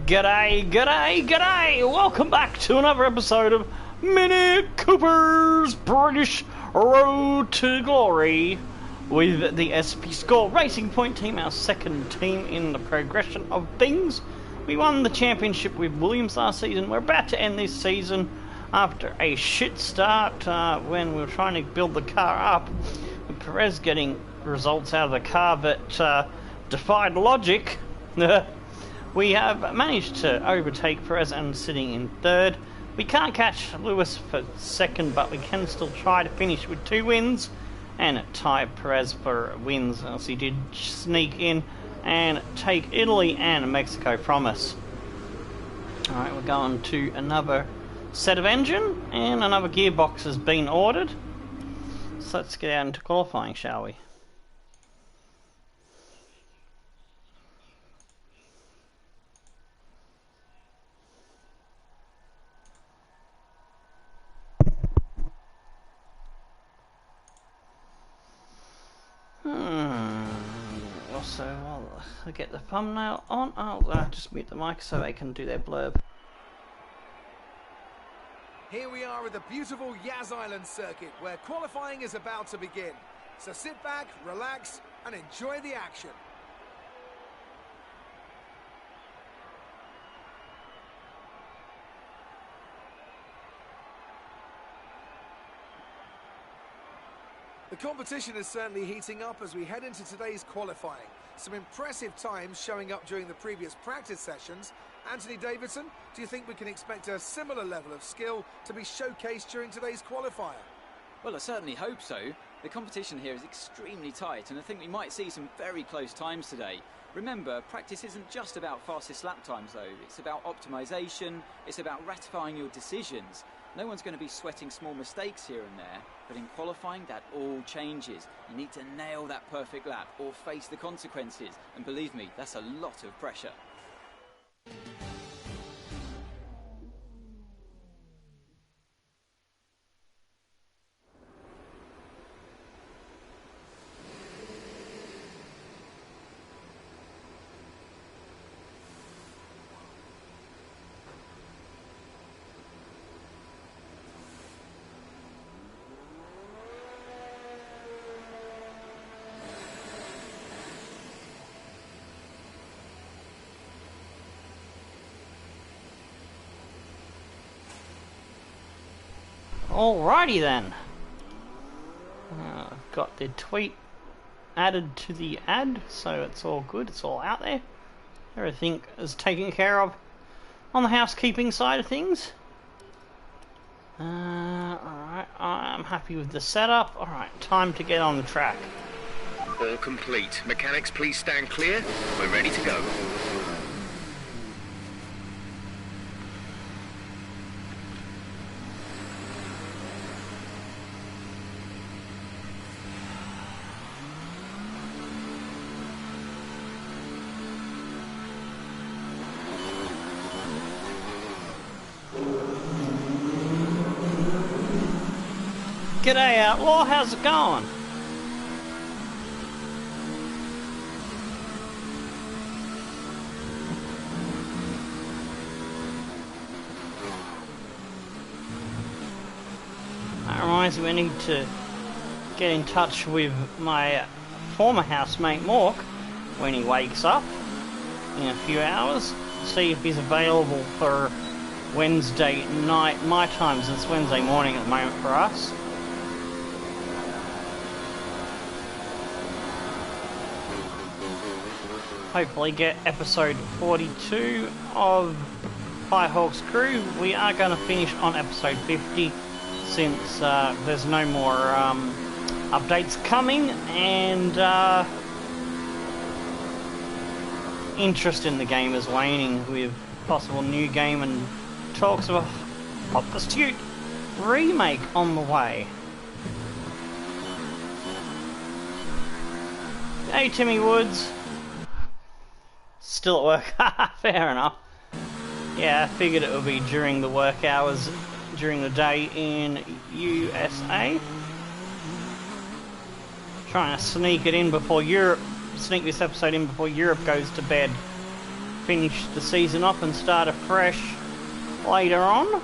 G'day, g'day, g'day! Welcome back to another episode of Minnie Cooper's British Road to Glory with the SP Score Racing Point team, our second team in the progression of things. We won the championship with Williams last season. We're about to end this season after a shit start when we were trying to build the car up. With Perez getting results out of the car that defied logic. We have managed to overtake Perez and sitting in third. We can't catch Lewis for second, but we can still try to finish with 2 wins and tie Perez for wins, as he did sneak in and take Italy and Mexico from us. Alright, we're going to another set of engine, and another gearbox has been ordered. So let's get out into qualifying, shall we? Also, I'll get the thumbnail on. I'll just mute the mic so they can do their blurb. Here we are at the beautiful Yas Island circuit, where qualifying is about to begin. So sit back, relax, and enjoy the action. The competition is certainly heating up as we head into today's qualifying. Some impressive times showing up during the previous practice sessions. Anthony Davidson, do you think we can expect a similar level of skill to be showcased during today's qualifier? Well, I certainly hope so. The competition here is extremely tight, and I think we might see some very close times today. Remember, practice isn't just about fastest lap times though. It's about optimization, it's about ratifying your decisions. No one's going to be sweating small mistakes here and there, but in qualifying that all changes. You need to nail that perfect lap or face the consequences, and believe me, that's a lot of pressure. Alrighty then. I've got the tweet added to the ad, so it's all good, it's all out there. Everything is taken care of on the housekeeping side of things. Alright, I'm happy with the setup. Alright, time to get on the track. All complete. Mechanics, please stand clear. We're ready to go. G'day Outlaw, how's it going? That reminds me, I need to get in touch with my former housemate Mork when he wakes up in a few hours, see if he's available for Wednesday night my time, since it's Wednesday morning at the moment for us. Hopefully get episode 42 of Firehawk's Crew. We are going to finish on episode 50 since there's no more updates coming, and interest in the game is waning with possible new game and talks of a Hot Pursuit remake on the way. Hey Timmy Woods. Still at work. Fair enough. Yeah, I figured it would be during the work hours during the day in USA. Trying to sneak it in before Europe, sneak this episode in before Europe goes to bed. finish the season off and start afresh later on.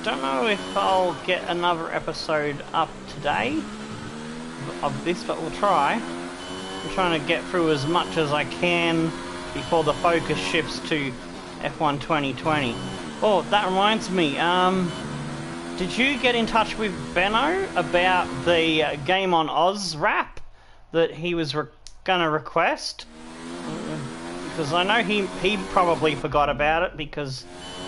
Don't know if I'll get another episode up today of this, but we'll try. I'm trying to get through as much as I can before the focus shifts to F1 2020. Oh, that reminds me, did you get in touch with Benno about the Game on Oz rap that he was gonna request? Because I know he probably forgot about it because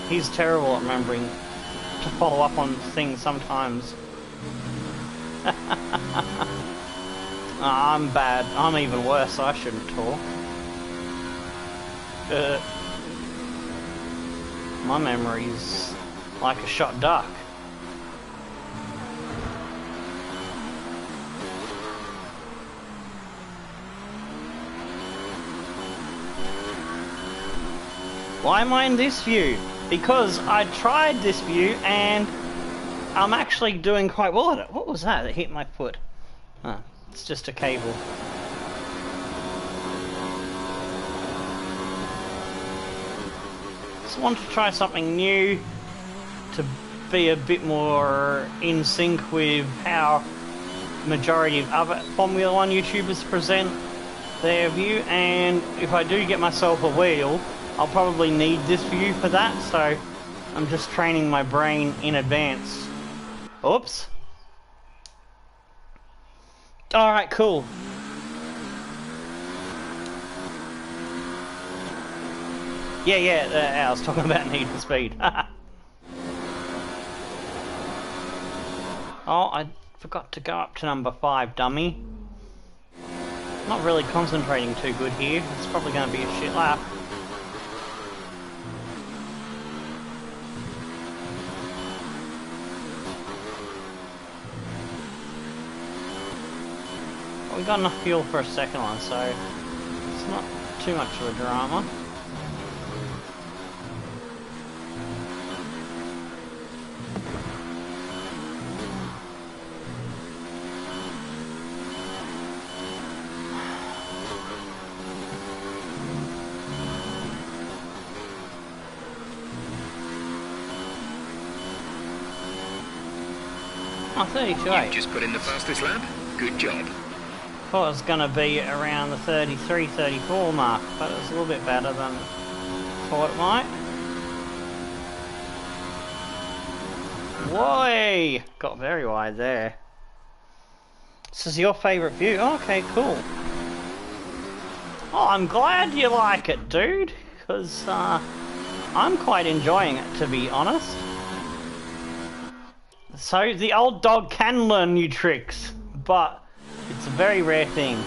he's terrible at remembering to follow up on things sometimes. I'm bad. I'm even worse. I shouldn't talk. My memory's like a shot duck. Why am I in this view? Because I tried this view and I'm actually doing quite well at it. What was that that hit my foot? Oh, it's just a cable. Just want to try something new to be a bit more in sync with how majority of other Formula 1 YouTubers present their view, and if I do get myself a wheel, I'll probably need this view for that, so I'm just training my brain in advance. Oops. Alright, cool. Yeah, I was talking about Need for Speed. Oh, I forgot to go up to number 5, dummy. Not really concentrating too good here. It's probably going to be a shit lap. We got enough fuel for a second one, so it's not too much of a drama. Oh, 32.8. You just put in the fastest lap. Good job. Thought it was going to be around the 33, 34 mark, but it was a little bit better than I thought it might. Whoa! Got very wide there. This is your favourite view? Oh, okay, cool. Oh, I'm glad you like it, dude, because I'm quite enjoying it, to be honest. So, the old dog can learn new tricks, but it's a very rare thing.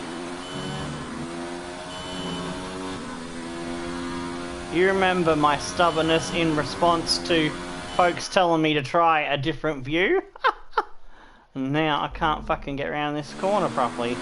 You remember my stubbornness in response to folks telling me to try a different view? And now I can't fucking get around this corner properly.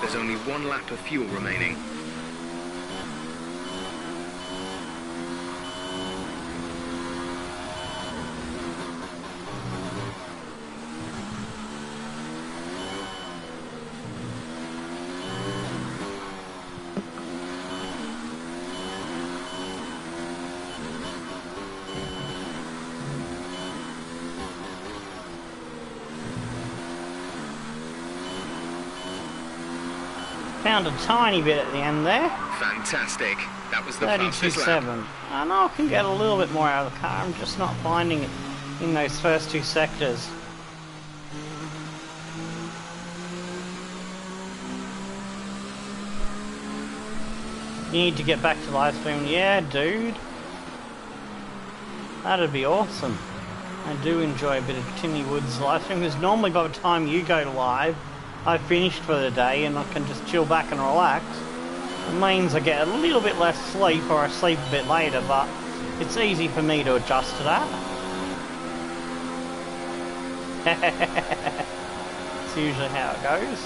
There's only one lap of fuel remaining. found a tiny bit at the end there. Fantastic. That was the fastest lap. 32.7. I know I can get a little bit more out of the car. I'm just not finding it in those first two sectors. You need to get back to live stream. Yeah, dude. That'd be awesome. I do enjoy a bit of Timmy Wood's live stream because normally by the time you go to live, I've finished for the day and I can just chill back and relax. It means I get a little bit less sleep or I sleep a bit later, but it's easy for me to adjust to that. It's usually how it goes.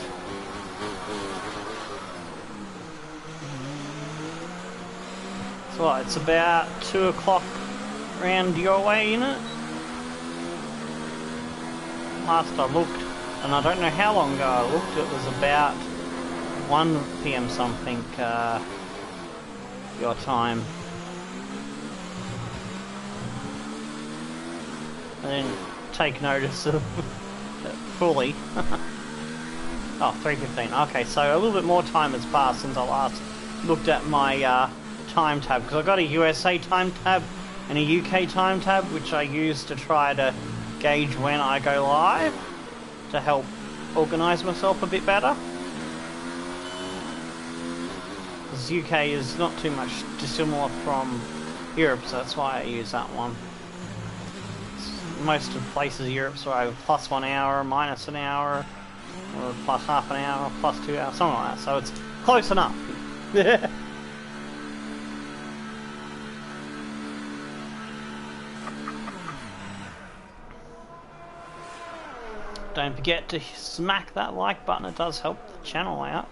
So what, it's about 2 o'clock round your way, isn't it? Last I looked, and I don't know how long ago I looked, it was about 1 PM something, your time. I didn't take notice of it fully. Oh, 3:15. Okay, so a little bit more time has passed since I last looked at my time tab, because I've got a USA time tab and a UK time tab, which I use to try to gauge when I go live to help organise myself a bit better. Because UK is not too much dissimilar from Europe, so that's why I use that one. Most of the places in Europe, so I have plus 1 hour, minus an hour, or plus half an hour, plus 2 hours, something like that. So it's close enough. Don't forget to smack that like button, it does help the channel out.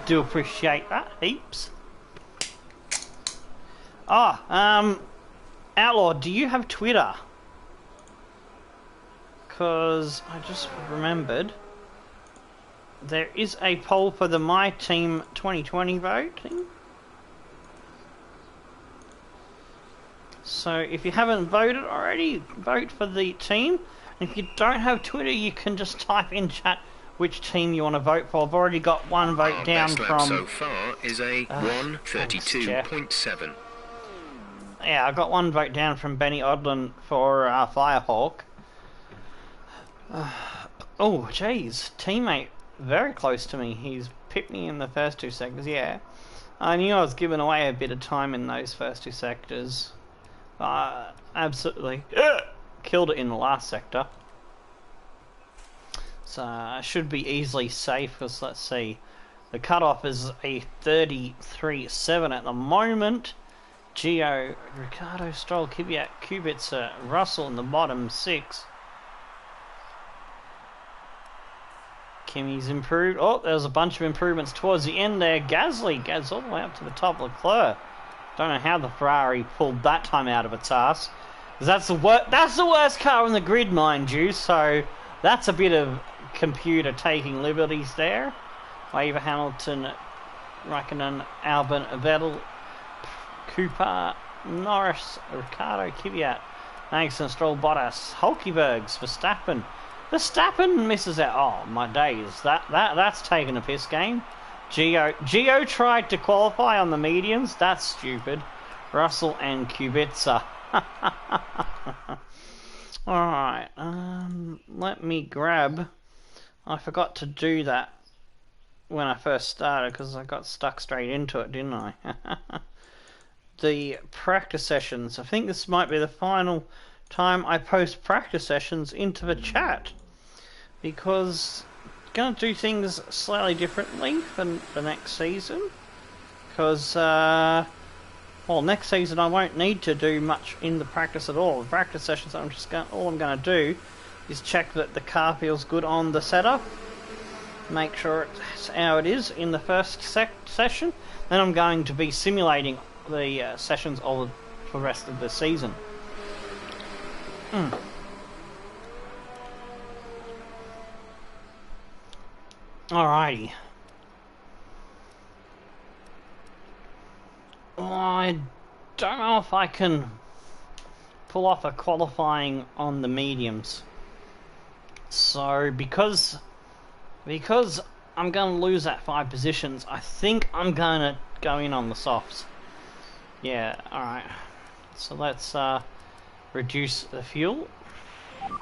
Do appreciate that, heaps. Outlaw, do you have Twitter? Because I just remembered there is a poll for the My Team 2020 voting. So if you haven't voted already, vote for the team. If you don't have Twitter, you can just type in chat which team you want to vote for. I've already got one vote down best from... lap so far is a 1:32.7. Yeah, I got one vote down from Benny Odlin for Firehawk. Oh, jeez. Teammate very close to me. He's pipped me in the first 2 sectors, yeah. I knew I was giving away a bit of time in those first 2 sectors. Absolutely killed it in the last sector. So I should be easily safe, because let's see. The cutoff is a 33.7 at the moment. Gio, Ricardo, Stroll, Kvyat, Kubica, Russell in the bottom 6. Kimmy's improved. Oh, there's a bunch of improvements towards the end there. Gasly all the way up to the top. Leclerc. Don't know how the Ferrari pulled that time out of its ass. That's the worst car on the grid, mind you. So that's a bit of computer taking liberties there. Weaver, Hamilton, Raikkonen, Albon, Vettel, Cooper, Norris, Ricardo, Kvyat, Magnussen, Stroll, Bottas, Hulkenbergs, Verstappen misses out. Oh my days, that's taking a piss game. Gio tried to qualify on the mediums. That's stupid. Russell and Kubica. Alright, let me grab... I forgot to do that when I first started because I got stuck straight into it, didn't I? The practice sessions. I think this might be the final time I post practice sessions into the chat, because I'm going to do things slightly differently for the next season, because well, next season I won't need to do much in the practice at all. The practice sessions, all I'm going to do is check that the car feels good on the setup, make sure it's how it is in the first session. Then I'm going to be simulating the sessions all for the rest of the season. Alrighty. I don't know if I can pull off a qualifying on the mediums. So because I'm going to lose that 5 positions. I think I'm going to go in on the softs. Yeah, alright. So let's reduce the fuel.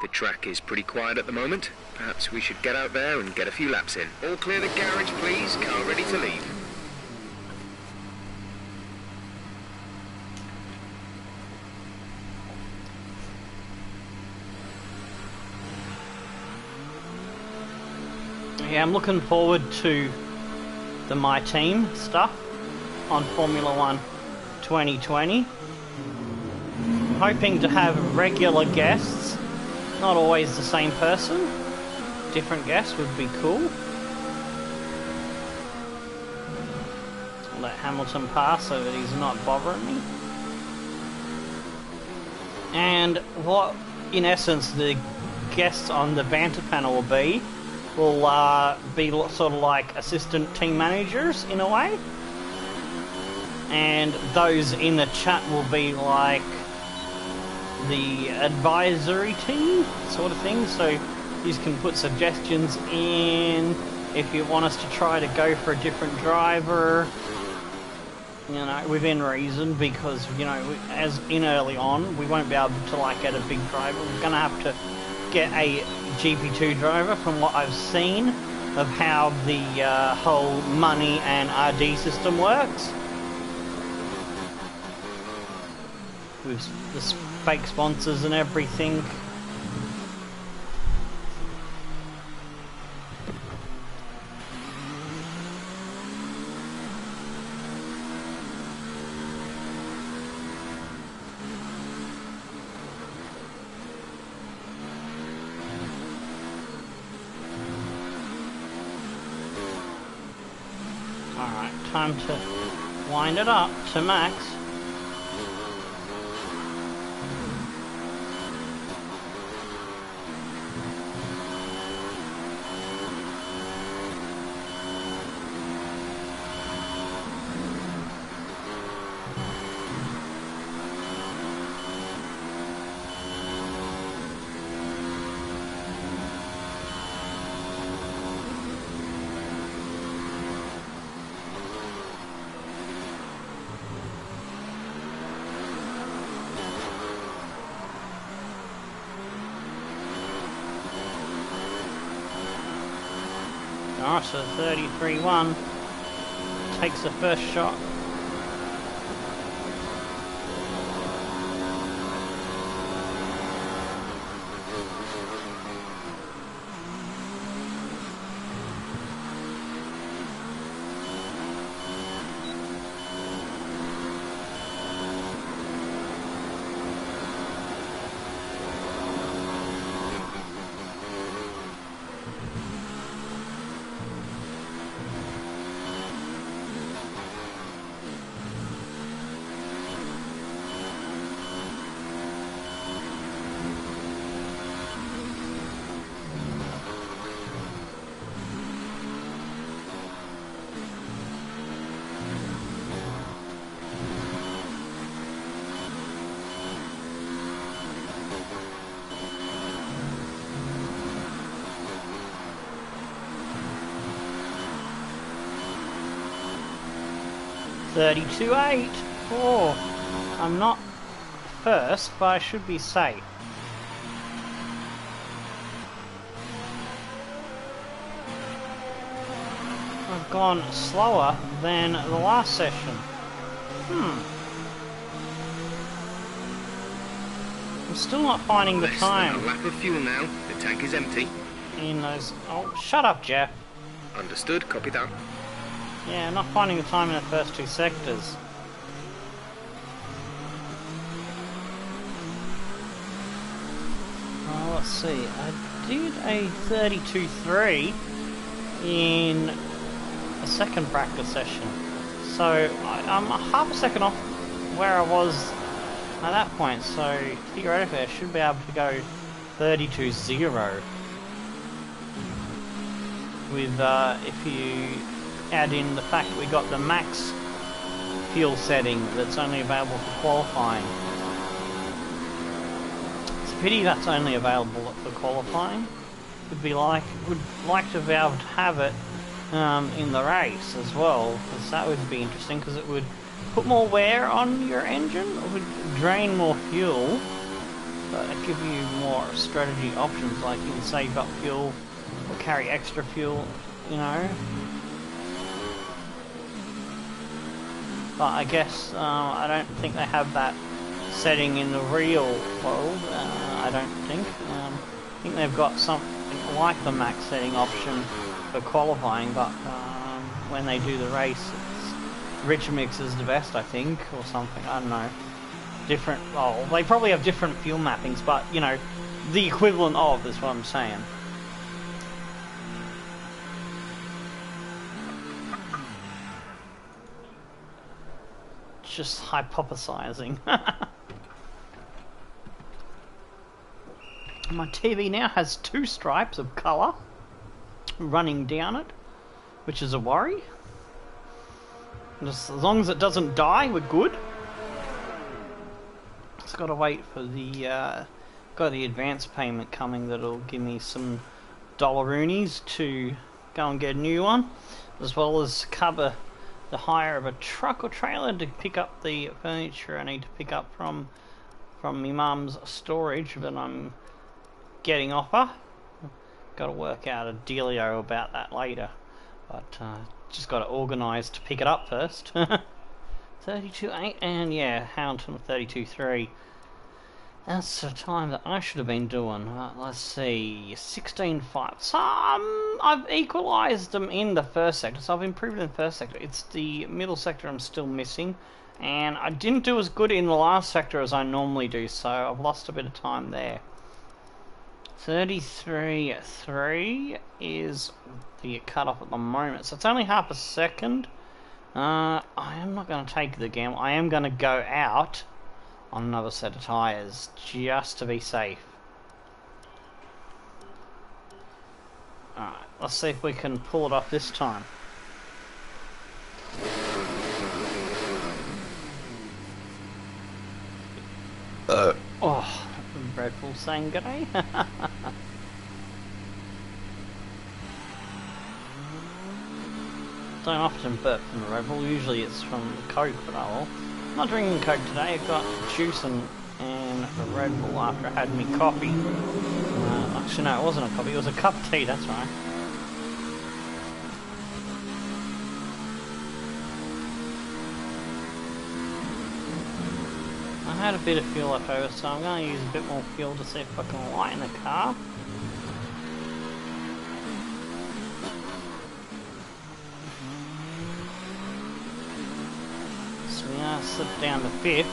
The track is pretty quiet at the moment. Perhaps we should get out there and get a few laps in. All clear the garage, please. Car ready to leave. Yeah, I'm looking forward to the My Team stuff on Formula 1 2020. Hoping to have regular guests, not always the same person. Different guests would be cool. Let Hamilton pass so that he's not bothering me. And what, in essence, the guests on the banter panel will be sort of like assistant team managers in a way. And those in the chat will be like the advisory team sort of thing, so you can put suggestions in if you want us to try to go for a different driver, you know, within reason, because, you know, as in early on we won't be able to like get a big driver. We're gonna have to get a GP2 driver from what I've seen of how the whole money and RD system works with the fake sponsors and everything. Alright, time to wind it up to max. Alright, so 33-1 takes the first shot. $32.8. I'm not first, but I should be safe. I've gone slower than the last session. I'm still not finding the time. Less than a lap of fuel now. The tank is empty. In those... Oh, shut up, Jeff. Understood. Copy that. Yeah, not finding the time in the first 2 sectors. Let's see. I did a 32.3 in a second practice session. So I'm half a second off where I was at that point. So theoretically I should be able to go 32.0 with if you add in the fact that we got the max fuel setting that's only available for qualifying. It's a pity that's only available for qualifying. Would like to be able to have it in the race as well, because that would be interesting, because it would put more wear on your engine, it would drain more fuel, but it'd give you more strategy options, like you can save up fuel or carry extra fuel, you know. But I guess I don't think they have that setting in the real world. I don't think. I think they've got something like the max setting option for qualifying, but when they do the race, it's rich mix is the best, I think, or something. I don't know. Different. Oh, they probably have different fuel mappings, but you know, the equivalent of is what I'm saying. Just hypothesizing. My TV now has 2 stripes of colour running down it, which is a worry. Just as long as it doesn't die, we're good. Just got to wait for the got the advance payment coming that'll give me some dollaroonies to go and get a new one, as well as cover the hire of a truck or trailer to pick up the furniture I need to pick up from my mum's storage that I'm getting off her. Got to work out a dealio about that later, but just got to organise to pick it up first. 32.8 and yeah, Houndton 32.3. That's the time that I should have been doing. Let's see, 16.5. So I've equalised them in the first sector, so I've improved in the first sector. It's the middle sector I'm still missing, and I didn't do as good in the last sector as I normally do, so I've lost a bit of time there. 33.3 is the cut-off at the moment, so it's only half a second. I am not going to take the gamble. I am going to go out on another set of tyres just to be safe. Alright, let's see if we can pull it off this time. Oh, Red Bull saying g'day. Don't often burp from the Red Bull, usually it's from the Coke, but oh well. I'm not drinking Coke today, I've got juice and a Red Bull after I had me coffee. Actually no, it wasn't a coffee, it was a cup of tea, that's right. I had a bit of fuel left over, so I'm going to use a bit more fuel to see if I can lighten the car. So we're going to slip down to 5th.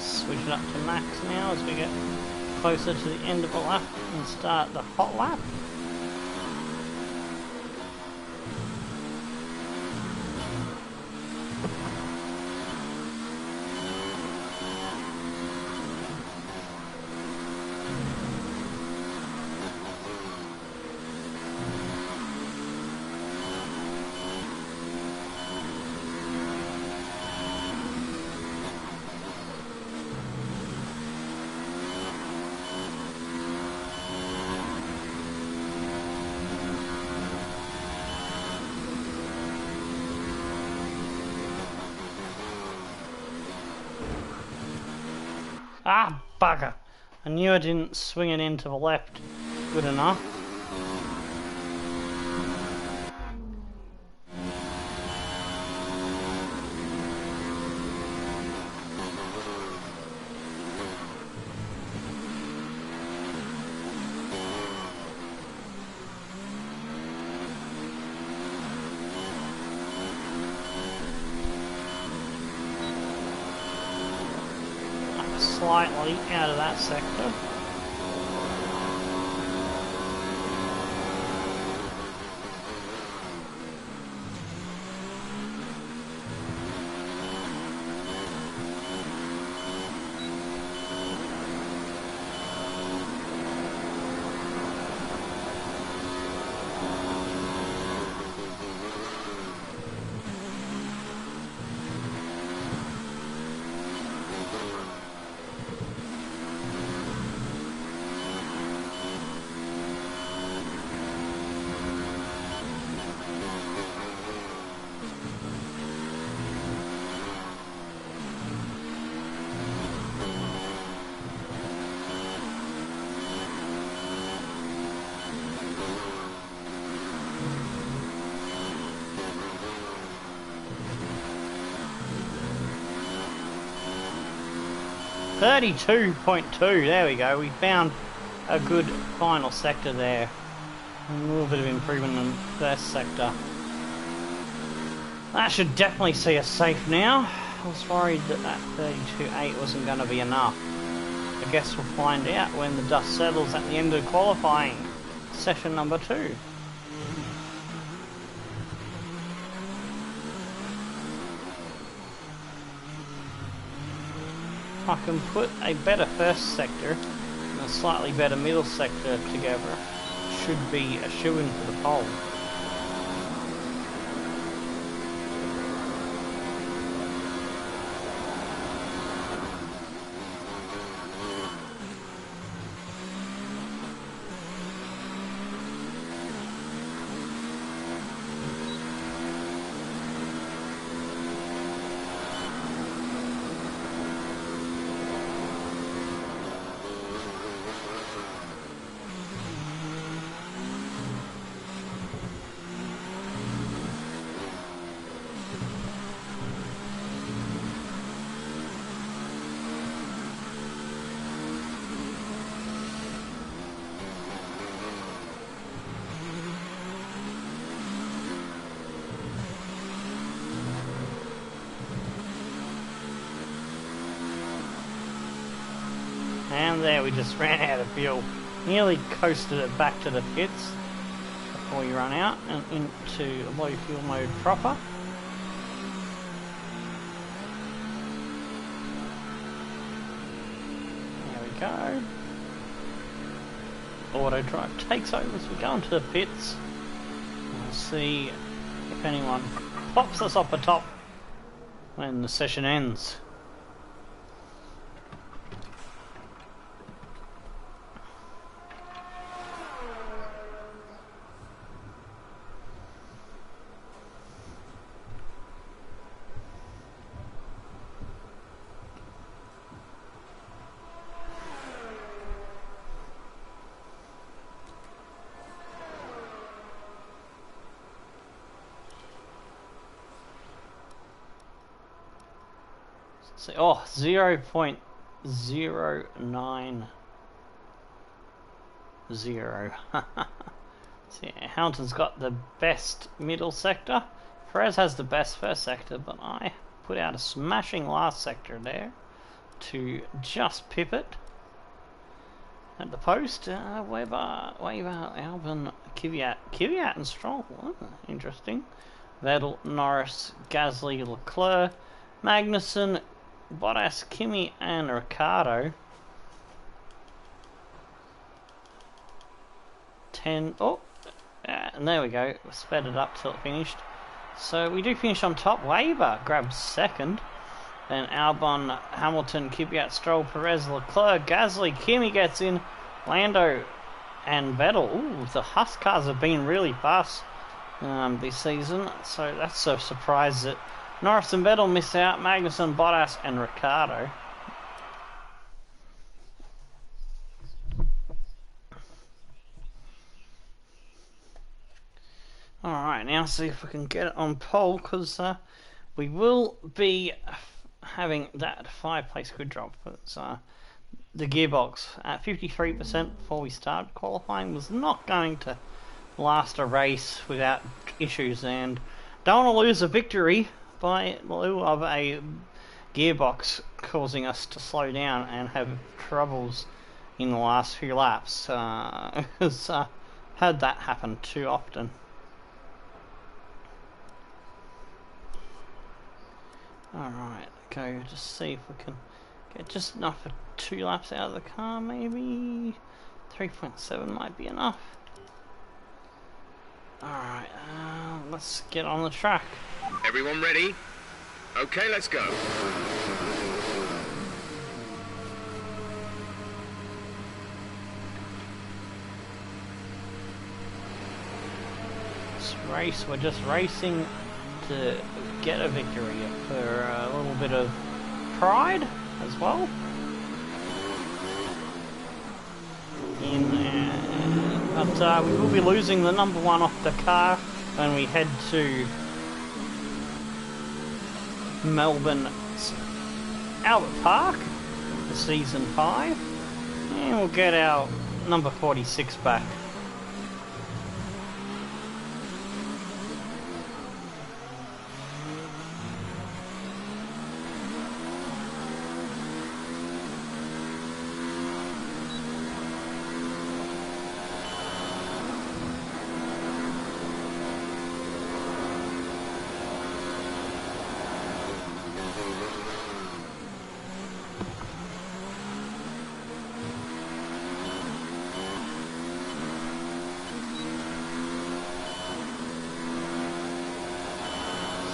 Switch it up to max now as we get closer to the end of the lap and start the hot lap. Ah, bugger! I knew I didn't swing it into the left good enough. slightly out of that sector. .2, there we go. We found a good final sector there. A little bit of improvement in the first sector. That should definitely see us safe now. I was worried that that 32.8 wasn't going to be enough. I guess we'll find out when the dust settles at the end of qualifying session number 2. I can put a better first sector and a slightly better middle sector together, should be a shoo-in for the pole. And there, we just ran out of fuel. Nearly coasted it back to the pits before we run out and into low fuel mode proper. There we go. Auto drive takes over as we go into the pits. We'll see if anyone pops us off the top when the session ends. So, oh, 0.090. See, Hamilton's got the best middle sector. Perez has the best first sector, but I put out a smashing last sector there to just pip it. At the post, Weber, Albon, Kvyat and Stroll. Oh, interesting. Vettel, Norris, Gasly, Leclerc, Magnussen, Bottas, Kimi and Ricciardo. 10. Oh, and there we go. We sped it up till it finished. So we do finish on top. Weber grabs second. Then Albon, Hamilton, Kvyat, Stroll, Perez, Leclerc, Gasly, Kimi gets in. Lando and Vettel. Ooh, the Haas cars have been really fast this season. So that's a surprise that Norris and Vettel miss out. Magnussen, Bottas and Ricciardo. Alright, now see if we can get it on pole, because we will be having that 5-place grid drop. But the gearbox at 53% before we started qualifying was not going to last a race without issues, and don't want to lose a victory by lieu of a gearbox causing us to slow down and have troubles in the last few laps. Because had that happen too often. Alright, go just see if we can get just enough for 2 laps out of the car, maybe 3.7 might be enough. Alright, let's get on the track. Everyone ready? Okay, let's go. This race, we're just racing to get a victory for a little bit of pride as well. But we will be losing the number 1 off the car when we head to Melbourne's Albert Park for Season 5. And we'll get our number 46 back.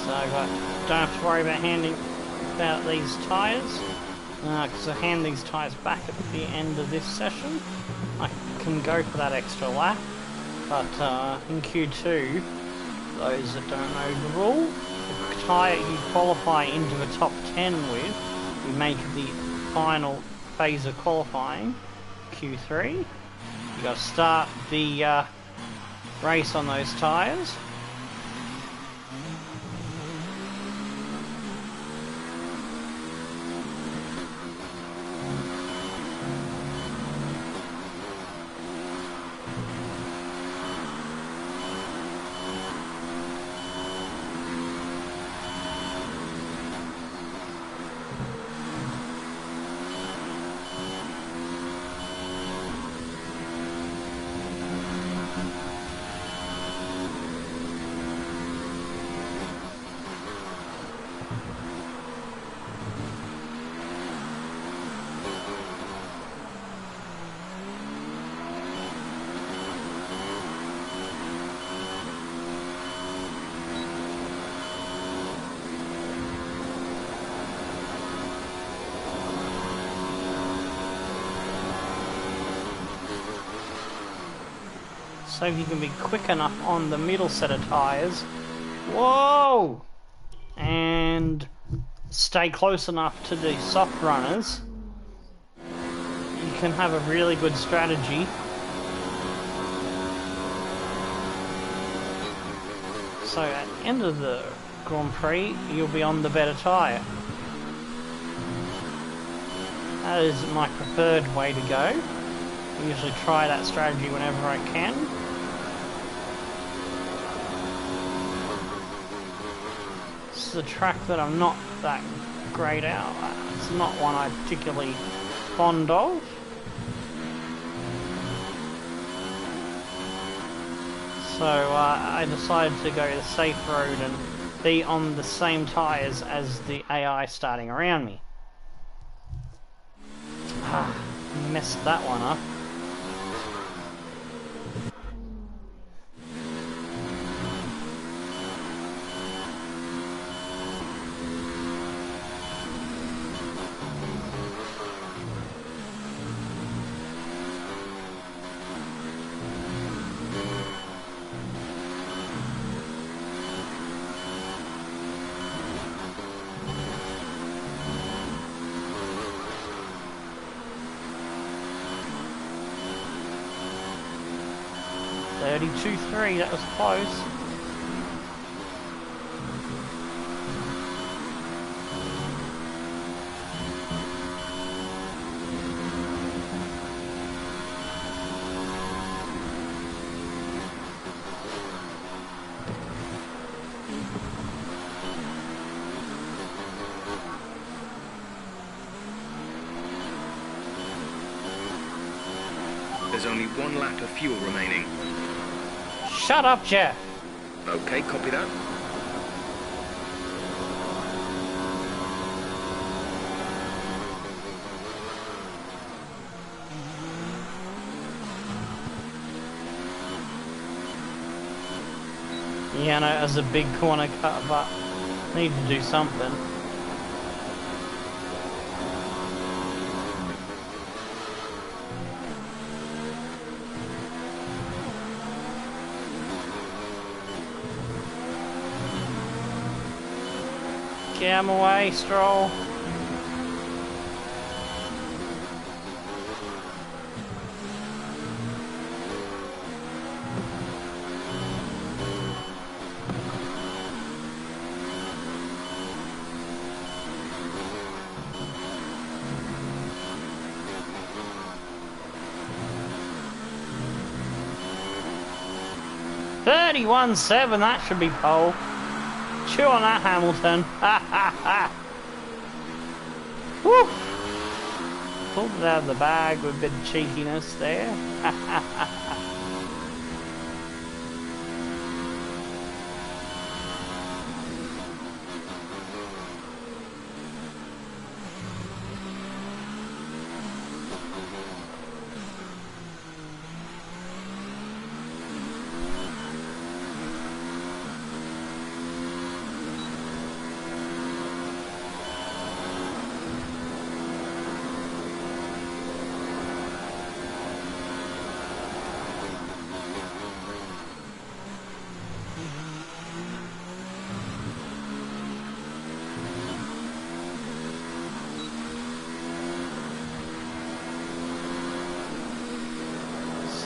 So I don't have to worry about these tyres, because I hand these tyres back at the end of this session. I can go for that extra lap, but in Q2, those that don't know the rule, the tyre you qualify into the top 10 with, you make the final phase of qualifying, Q3. You got to start the race on those tyres. So if you can be quick enough on the middle set of tyres, whoa, and stay close enough to the soft runners, you can have a really good strategy. So at the end of the Grand Prix, you'll be on the better tyre. That is my preferred way to go. I usually try that strategy whenever I can. This is a track that I'm not that great at. It's not one I'm particularly fond of. So I decided to go the safe road and be on the same tyres as the AI starting around me. Messed that one up. .32.3, that was close. There's only 1 lap of fuel remaining. Shut up, Jeff. Okay, copy that. Yeah, no, it was a big corner cut, but need to do something. Get him away, Stroll. $31.7, that should be pole. Chew on that, Hamilton. Ha ha ha. Woo! Pulled it out of the bag with a bit of cheekiness there. Ha ha ha.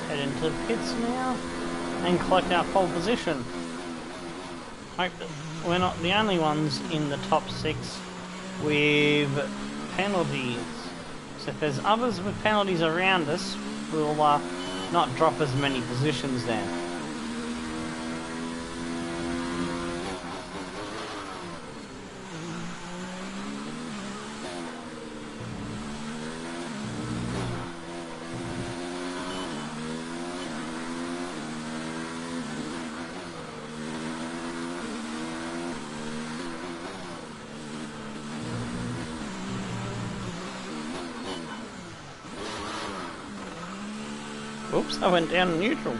Head into the pits now and collect our pole position. Hope that we're not the only ones in the top 6 with penalties. So if there's others with penalties around us, we'll not drop as many positions then. Oops, I went down neutral.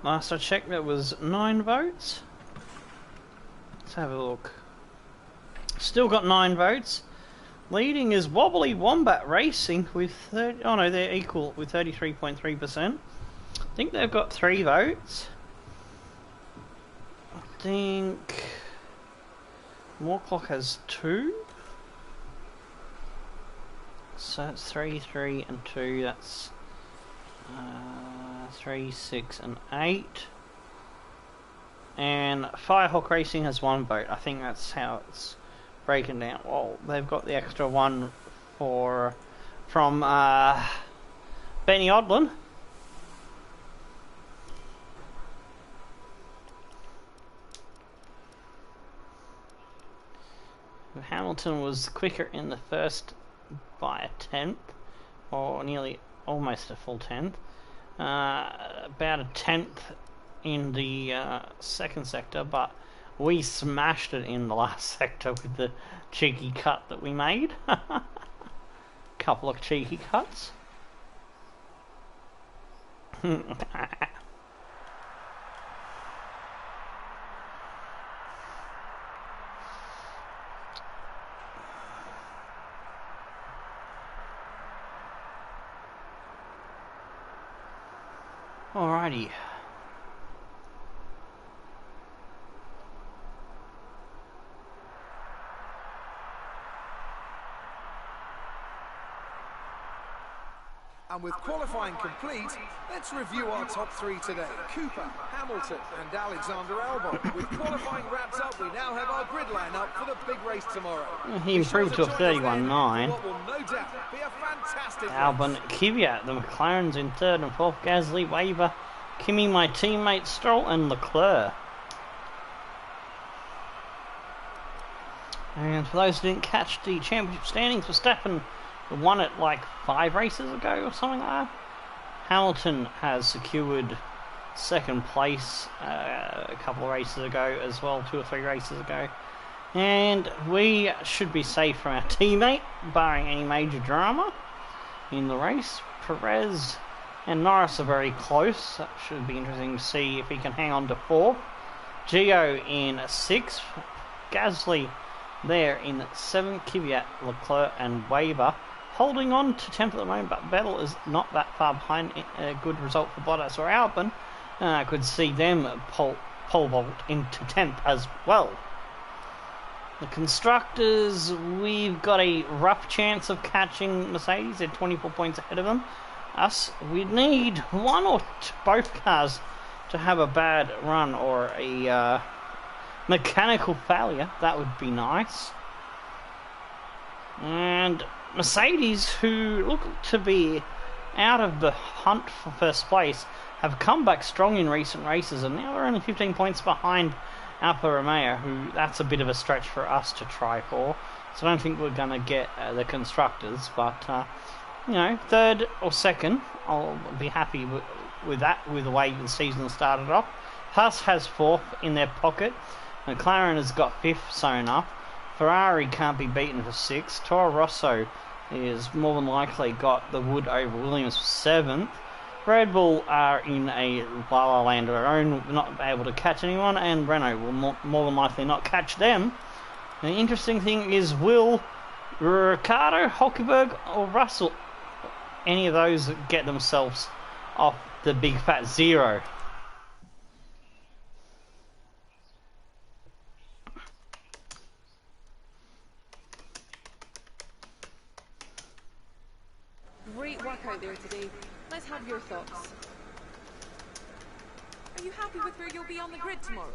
Last I checked, there was 9 votes. Let's have a look. Still got 9 votes. Leading is Wobbly Wombat Racing with 30. Oh no, they're equal with 33.3%. I think they've got 3 votes. I think Moorclock has 2. So that's 3, 3 and 2. That's 3, 6 and 8. And Firehawk Racing has 1 vote. I think that's how it's breaking down. Well, they've got the extra one from Benny Odlin. Hamilton was quicker in the first by a 10th, or nearly almost a full 10th. About a 10th in the second sector, but we smashed it in the last sector with the cheeky cut that we made. Couple of cheeky cuts. Alrighty. And with qualifying complete, let's review our top 3 today. Cooper, Hamilton and Alexander Albon. With qualifying wrapped up, we now have our grid lineup for the big race tomorrow. He improved to a 31.9. What will no doubt be a fantastic Albon, Kvyat, the McLarens in 3rd and 4th, Gasly, Weber, Kimi, my teammate, Stroll and Leclerc. And for those who didn't catch the championship standings, Verstappen won it like 5 races ago or something like that. Hamilton has secured second place a couple of races ago as well, 2 or 3 races ago. And we should be safe from our teammate, barring any major drama in the race. Perez and Norris are very close. That should be interesting to see if he can hang on to 4th. Gio in 6th. Gasly there in 7th. Kvyat, Leclerc and Weber holding on to 10th at the moment, but Vettel is not that far behind. A good result for Bottas or Albon. I could see them pole vault into 10th as well. The constructors, we've got a rough chance of catching Mercedes. They're 24 points ahead of them. Us, we need one or both cars to have a bad run or a mechanical failure. That would be nice. And Mercedes, who look to be out of the hunt for first place, have come back strong in recent races, and now they're only 15 points behind Alfa Romeo, who that's a bit of a stretch for us to try for. So I don't think we're going to get the constructors, but you know, 3rd or 2nd, I'll be happy with that, with the way the season started off. Haas has 4th in their pocket. McLaren has got 5th sewn up. Ferrari can't be beaten for 6th. Toro Rosso is more than likely got the wood over Williams for 7th. Red Bull are in a la la land of their own, not able to catch anyone, and Renault will more than likely not catch them. The interesting thing is, will Ricciardo, Hulkenberg or Russell, any of those, get themselves off the big fat 0? Great work out there today. Let's have your thoughts. Are you happy with where you'll be on the grid tomorrow?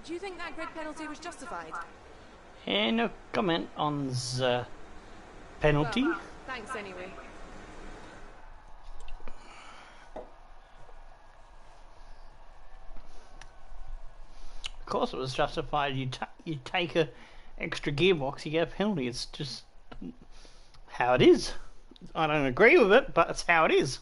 Do you think that grid penalty was justified? No comment on the penalty. Well, thanks anyway. Of course it was justified. You take a extra gearbox, you get a penalty. It's just how it is. I don't agree with it, but it's how it is.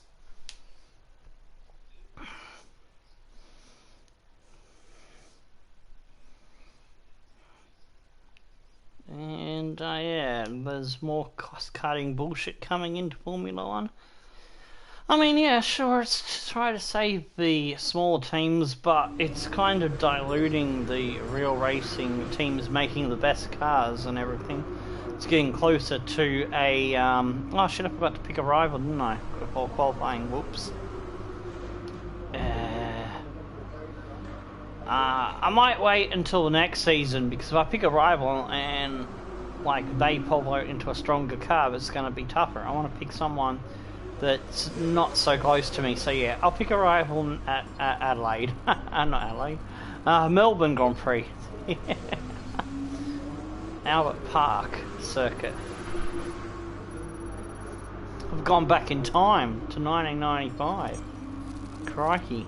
And yeah, there's more cost-cutting bullshit coming into Formula 1. I mean, yeah, sure, it's to try to save the smaller teams, but it's kind of diluting the real racing teams making the best cars and everything. It's getting closer to a, oh shit, I forgot to pick a rival, didn't I? Before qualifying, whoops. I might wait until the next season, because if I pick a rival and, like, they pole vault into a stronger car, it's going to be tougher. I want to pick someone that's not so close to me. So yeah, I'll pick a rival at Adelaide. Not Adelaide. Melbourne Grand Prix. Albert Park circuit. I've gone back in time to 1995. Crikey.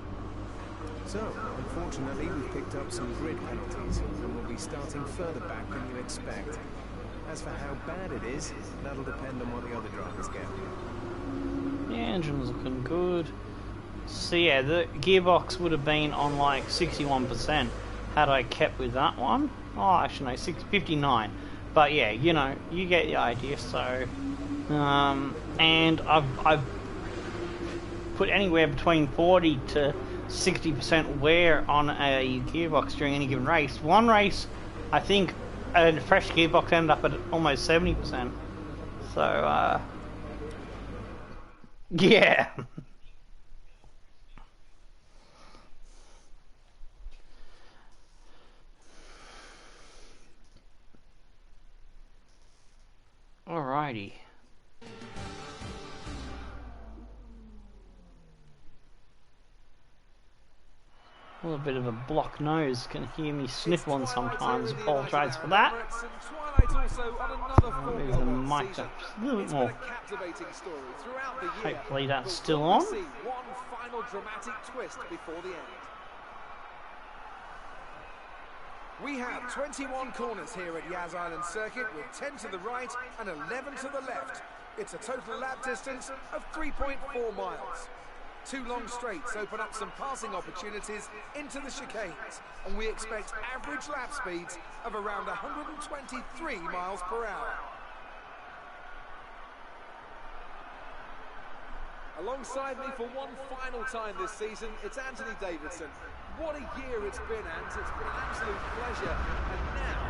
So, unfortunately, we've picked up some grid penalties, and we'll be starting further back than you expect. As for how bad it is, that'll depend on what the other drivers get. The engine's looking good. So yeah, the gearbox would have been on like 61% had I kept with that one. Oh, actually no, 59. But yeah, you know, you get the idea. So, and I've put anywhere between 40 to 60% wear on a gearbox during any given race. One race, I think, a fresh gearbox ended up at almost 70%. So, yeah. Alrighty. A little bit of a block nose, can hear me sniffling sometimes. Apologise for that. I'll move the mic up a little bit more. Hopefully that's still on. One final dramatic twist before the end. We have 21 corners here at Yas Island Circuit with 10 to the right and 11 to the left. It's a total lap distance of 3.4 miles. 2 long straights open up some passing opportunities into the chicanes, and we expect average lap speeds of around 123 miles per hour. Alongside me for one final time this season, it's Anthony Davidson. What a year it's been, Ant. It's been an absolute pleasure. And now,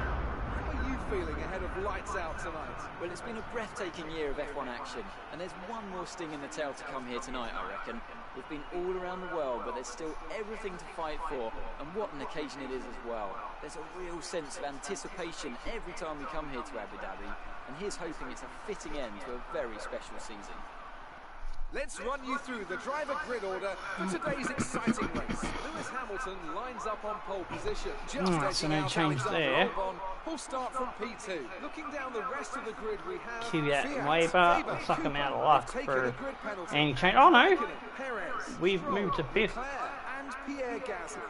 how are you feeling ahead of lights out tonight? Well, it's been a breathtaking year of F1 action, and there's one more sting in the tail to come here tonight, I reckon. We've been all around the world, but there's still everything to fight for, and what an occasion it is as well. There's a real sense of anticipation every time we come here to Abu Dhabi, and here's hoping it's a fitting end to a very special season. Let's run you through the driver grid order for today's exciting race. Lewis Hamilton lines up on pole position. That's an change there. We'll start from P2. Looking down the rest of the grid, we have Kvyat Weber. I'll suck him out of luck for any change. Oh no! We've moved to 5th.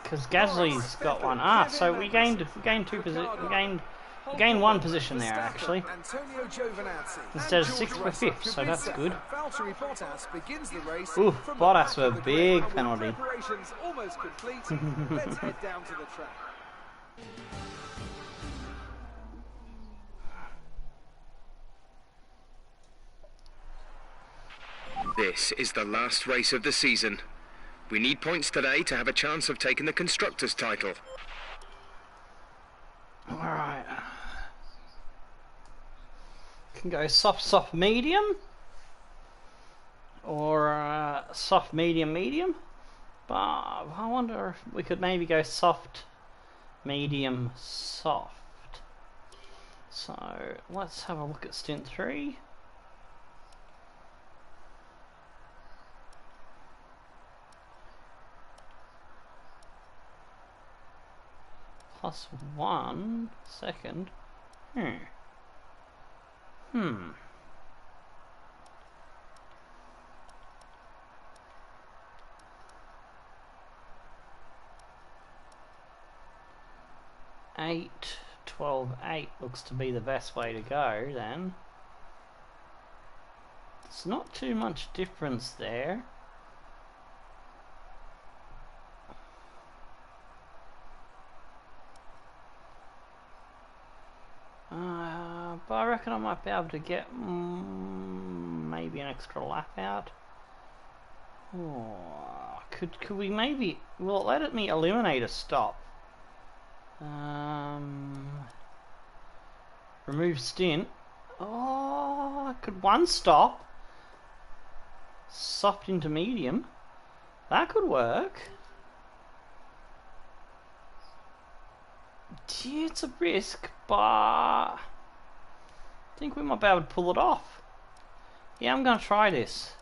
Because Gasly's got one. Ah, so we gained 1 position there actually. Instead of 6th, we're 5th, so that's good. Ooh, Bottas with a big penalty. Almost complete. Let's head down to the track. This is the last race of the season. We need points today to have a chance of taking the Constructors' title. Alright. Can go soft, medium. Or soft, medium. But I wonder if we could maybe go soft, medium, soft. So let's have a look at stint 3. +1 second. Eight, 12, 8 looks to be the best way to go then. It's not too much difference there. But I reckon I might be able to get maybe an extra lap out. Oh, could we maybe? Well, let me eliminate a stop. Remove stint. Oh, could one stop? Soft into medium. That could work. Gee, it's a risk, but I think we might be able to pull it off. Yeah, I'm gonna try this.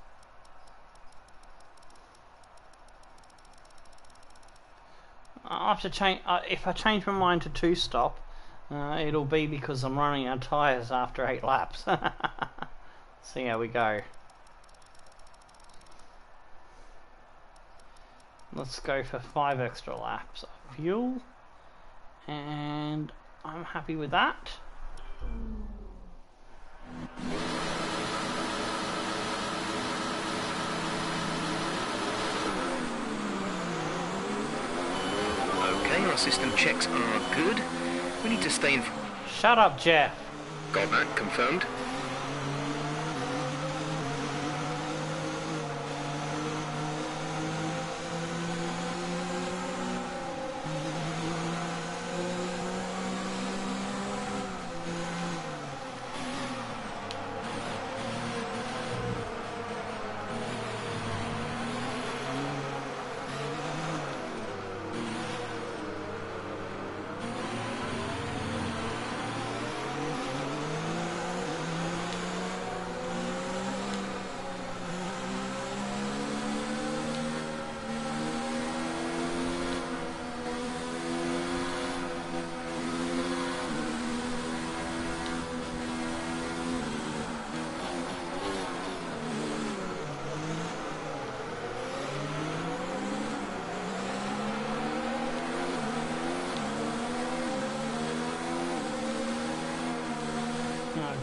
I'll have to change. If I change my mind to 2 stop, it'll be because I'm running out of tyres after 8 laps. See how we go. Let's go for 5 extra laps of fuel, and I'm happy with that. Okay, our system checks are good. We need to stay in... Shut up, Jeff. Got that confirmed.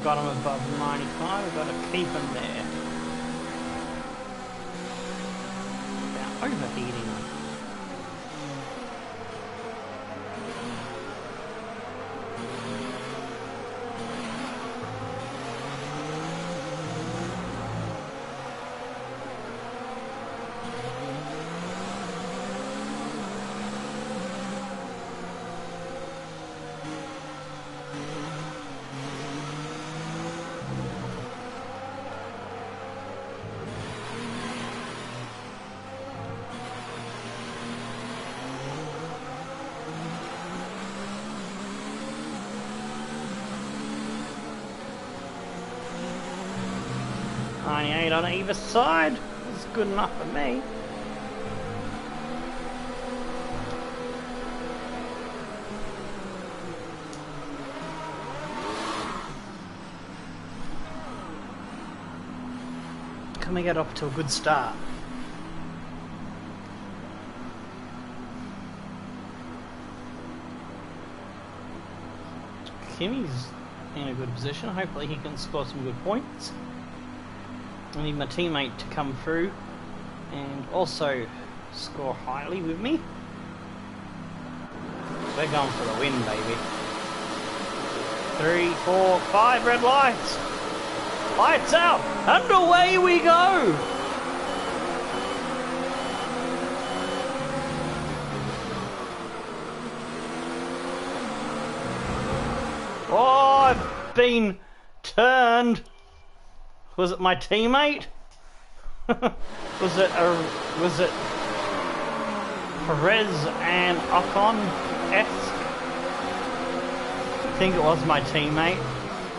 got him above 95. We've got to keep him there. About overheating. .98 on either side. It's good enough for me. Can we get off to a good start? Kimmy's in a good position. Hopefully he can score some good points. I need my teammate to come through and also score highly with me. We're going for the win, baby. 3, 4, 5 red lights. Lights out, and away we go. Oh, I've been turned. Was it my teammate? was it Perez and Ocon-esque? I think it was my teammate.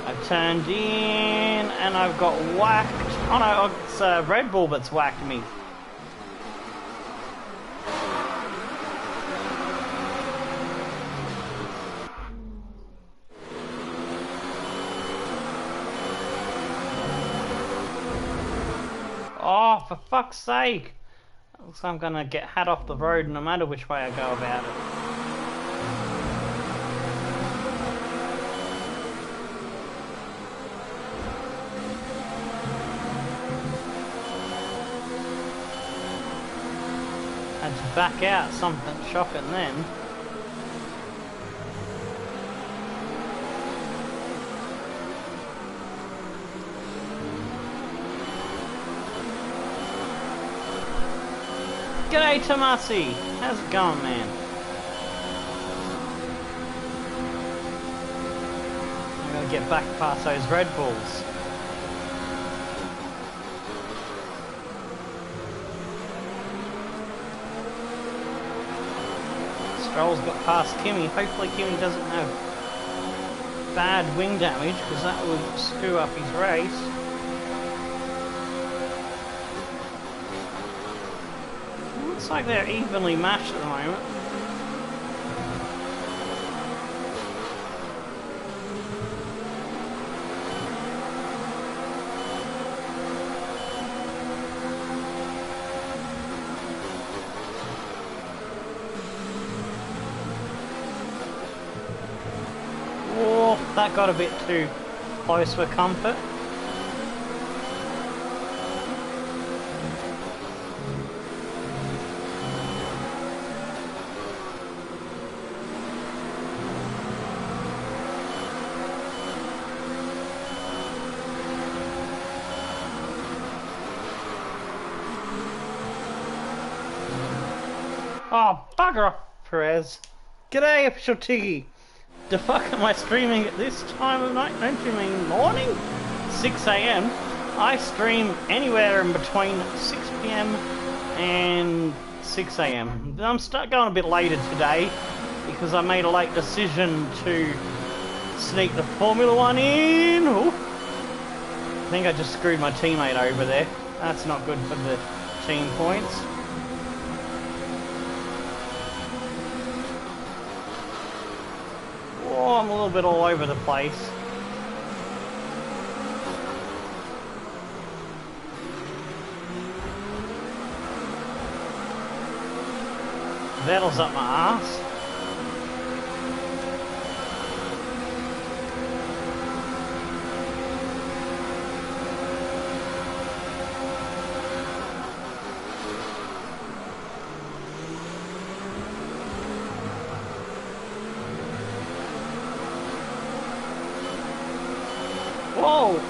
I've turned in and I've got whacked. Oh no, it's Red Bull that's whacked me. Oh, for fuck's sake! Looks like I'm gonna get had off the road no matter which way I go about it. Had to back out, something shocking then. G'day Tomasi, how's it going, man? I'm gonna get back past those Red Bulls. Stroll's got past Kimmy. Hopefully Kimmy doesn't have bad wing damage, because that would screw up his race. Looks like they're evenly matched at the moment. Oh, that got a bit too close for comfort. Oh, bugger off, Perez. G'day, official Tiggy. The fuck am I streaming at this time of night? Don't you mean morning? 6 AM. I stream anywhere in between 6 PM and 6 AM. I'm going a bit later today because I made a late decision to sneak the Formula 1 in. Ooh. I think I just screwed my teammate over there. That's not good for the team points. Oh, I'm a little bit all over the place. Vettel's up my ass.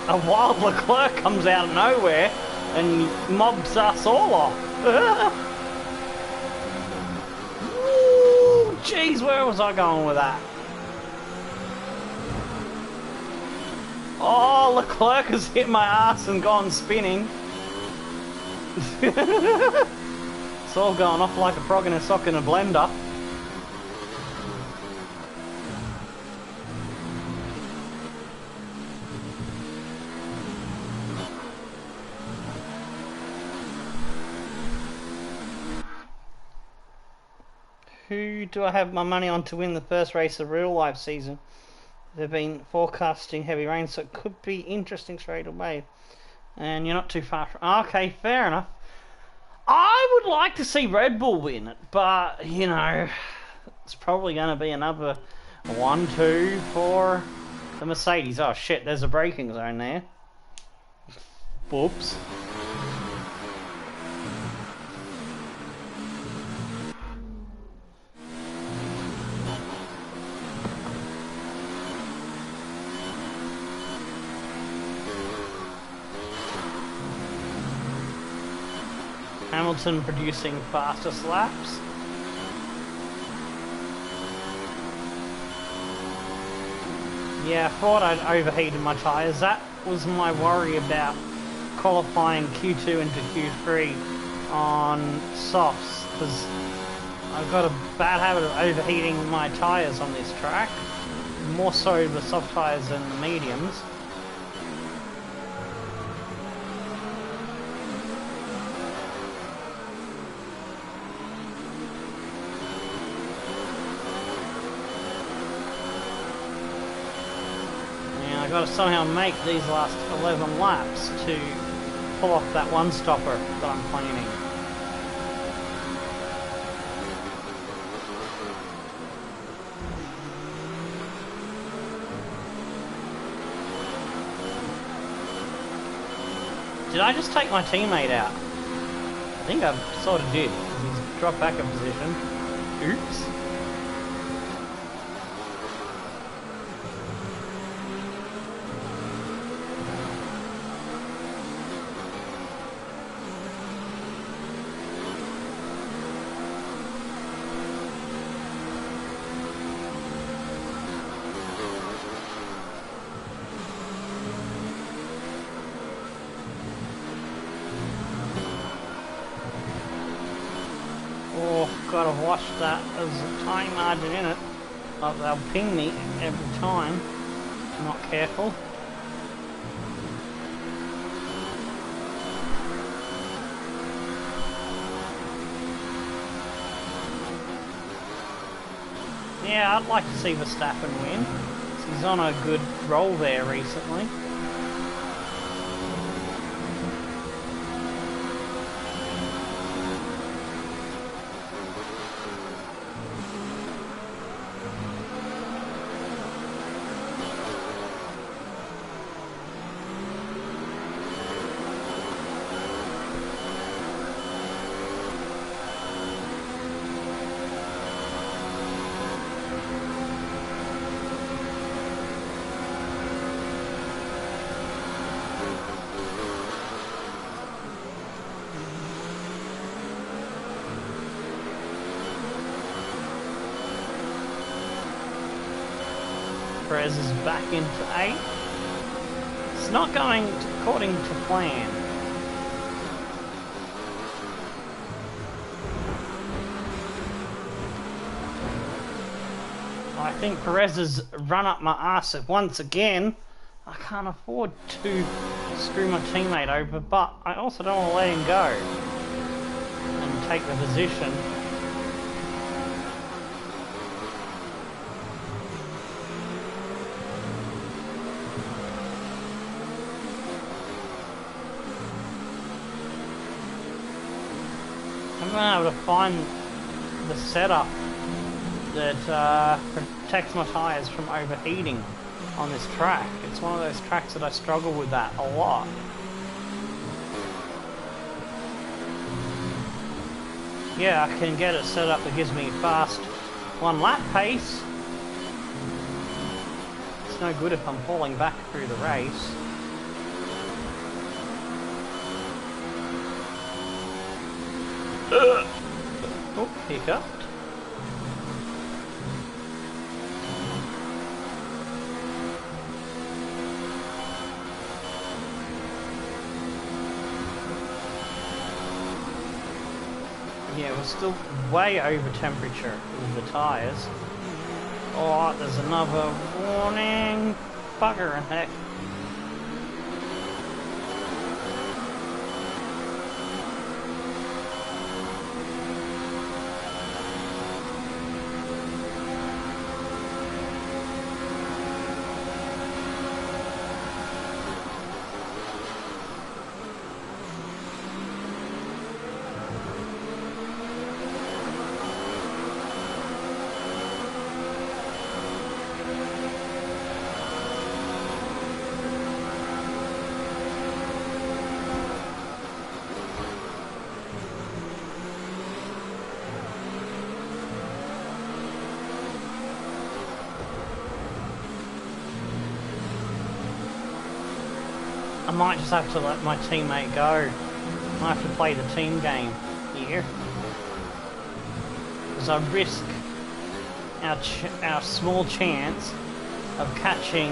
a wild Leclerc comes out of nowhere and mobs us all off. Ooh, jeez, where was I going with that? Oh, Leclerc has hit my ass and gone spinning. It's all going off like a frog in a sock in a blender. Who do I have my money on to win the first race of real life season? They've been forecasting heavy rain, so it could be interesting straight away. And you're not too far from... Okay, fair enough. I would like to see Red Bull win it, but, you know, it's probably going to be another 1-2 for the Mercedes. Oh, shit, there's a braking zone there. Whoops. Hamilton producing fastest laps. Yeah, I thought I'd overheated my tyres. That was my worry about qualifying Q2 into Q3 on softs, because I've got a bad habit of overheating my tyres on this track, more so the soft tyres than the mediums. I've got to somehow make these last 11 laps to pull off that one stopper that I'm planning. Did I just take my teammate out? I think I sort of did. He's dropped back a position. Oops. Gotta watch that. There's a time margin in it. They'll ping me every time if I'm not careful. Yeah, I'd like to see Verstappen win. He's on a good roll there recently. Perez is back into 8th. It's not going according to plan. I think Perez has run up my arse once again. I can't afford to screw my teammate over, but I also don't want to let him go and take the position. I'm not able to find the setup that protects my tyres from overheating on this track. It's one of those tracks that I struggle with that a lot. Yeah, I can get it set up that gives me fast 1 lap pace. It's no good if I'm falling back through the race. Oh, hiccup. Yeah, we're still way over temperature with the tyres. Oh, there's another warning. Bugger heck. I might just have to let my teammate go. I have to play the team game here. Because I risk our small chance of catching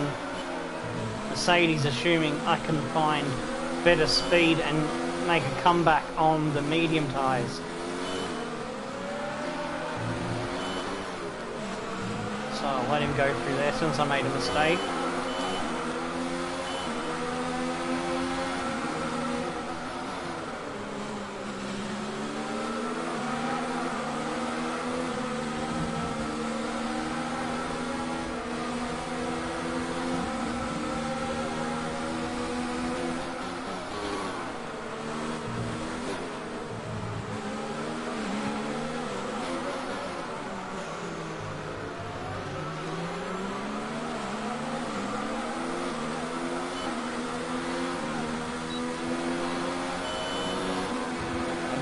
Mercedes, assuming I can find better speed and make a comeback on the medium tyres. So I'll let him go through there since I made a mistake.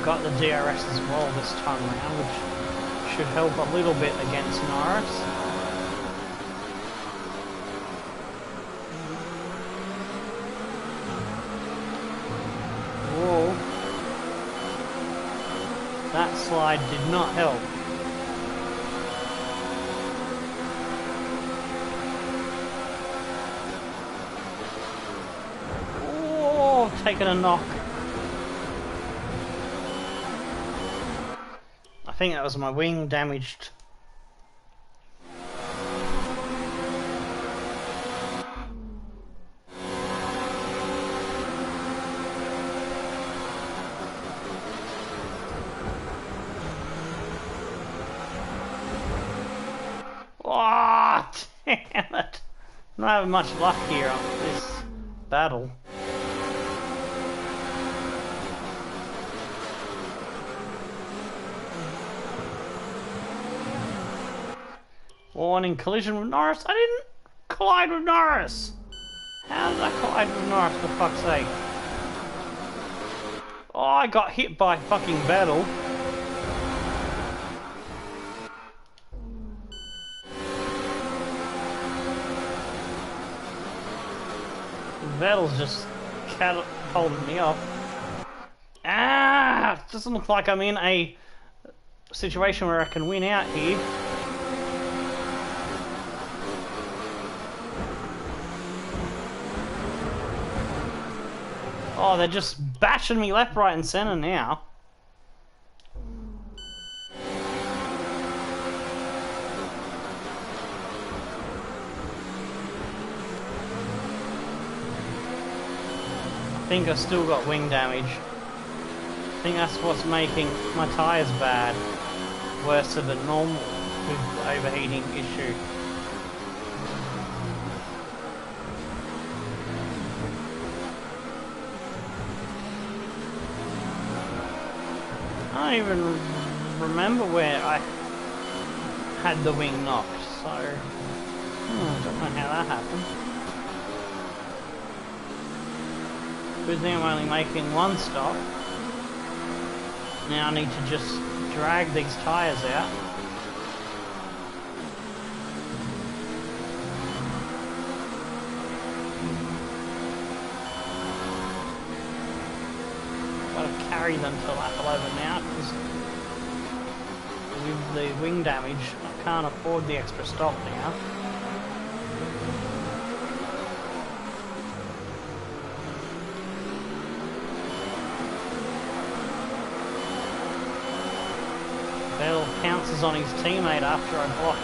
Got the DRS as well this time around, which should help a little bit against Norris. Whoa. That slide did not help. Oh, taking a knock. I think that was my wing damaged. Oh, damn it. Not having much luck here on this battle. Warning, collision with Norris. I didn't collide with Norris. How did I collide with Norris, for fuck's sake? Oh, I got hit by fucking Vettel. Vettel's just catapulted me off. Ah! It doesn't look like I'm in a situation where I can win out here. Oh, they're just bashing me left, right, and center now. I think I've still got wing damage. I think that's what's making my tyres bad. Worse than normal with the overheating issue. I don't even remember where I had the wing knocked, so I don't know how that happened. Good thing I'm only making one stop. Now I need to just drag these tyres out. Got to carry them to lap 11 now, because with the wing damage, I can't afford the extra stop now. Bell pounces on his teammate after I block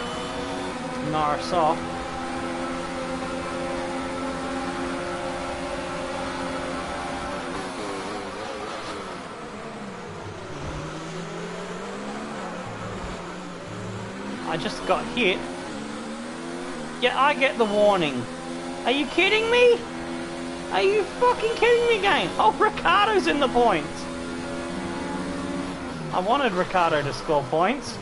Norris off. I just got hit. Yeah, I get the warning. Are you kidding me? Are you fucking kidding me, game? Oh, Ricciardo's in the points. I wanted Ricciardo to score points.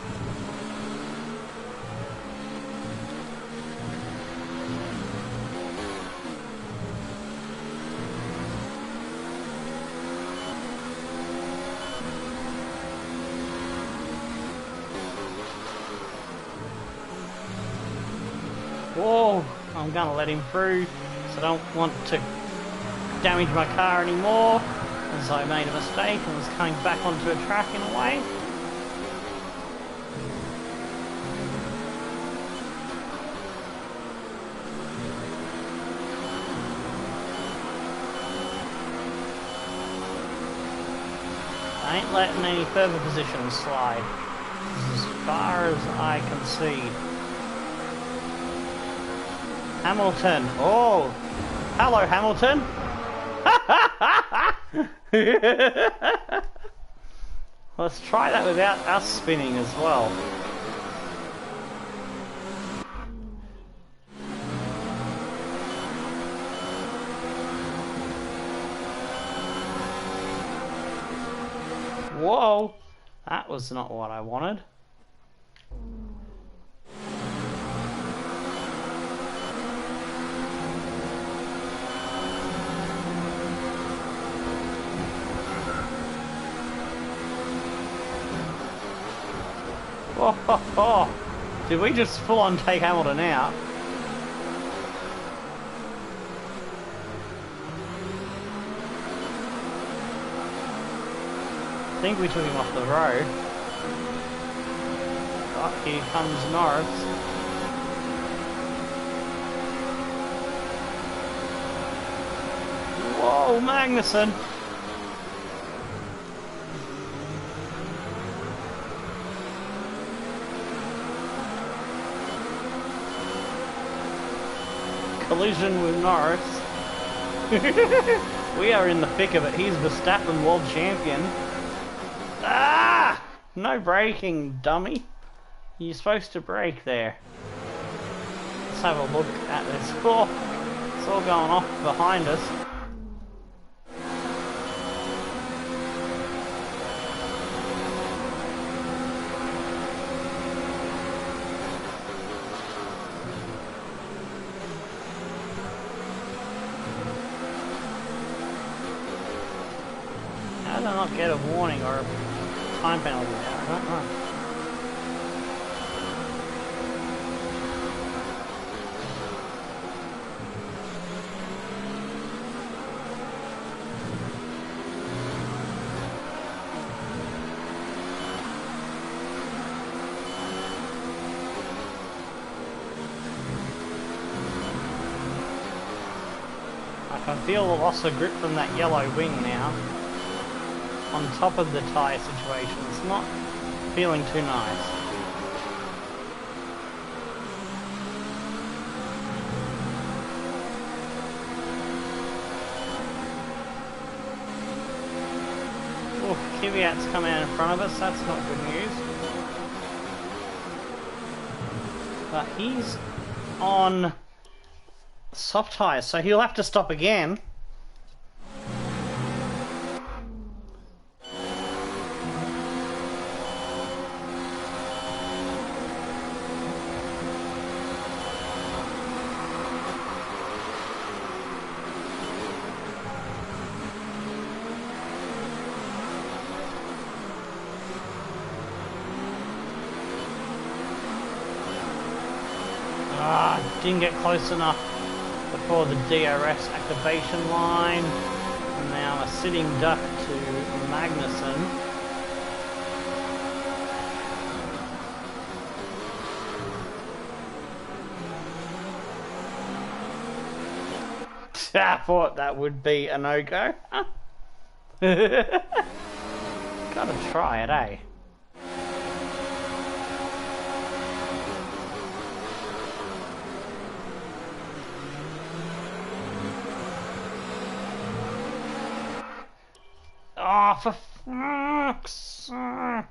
Whoa, I'm gonna let him through, so I don't want to damage my car anymore, as I made a mistake and was coming back onto a track in a way. I ain't letting any further positions slide, as far as I can see. Hamilton. Oh, hello, Hamilton. Let's try that without us spinning as well. Whoa, that was not what I wanted. Oh, did we just full on take Hamilton out? I think we took him off the road. Oh, here comes Norris. Whoa, Magnussen! Collision with Norris. We are in the thick of it. He's Verstappen world champion. Ah! No braking, dummy. You're supposed to brake there. Let's have a look at this. Oh, it's all going off behind us. How did I not get a warning or a time penalty there? I don't know. I can feel the loss of grip from that yellow wing now. On top of the tyre situation, it's not feeling too nice. Oh, Kvyat's come out in front of us, that's not good news. But he's on soft tyres, so he'll have to stop again. Didn't get close enough before the DRS activation line. And now a sitting duck to I thought that would be a no-go. Gotta try it, eh? Oh, for fuck's sake.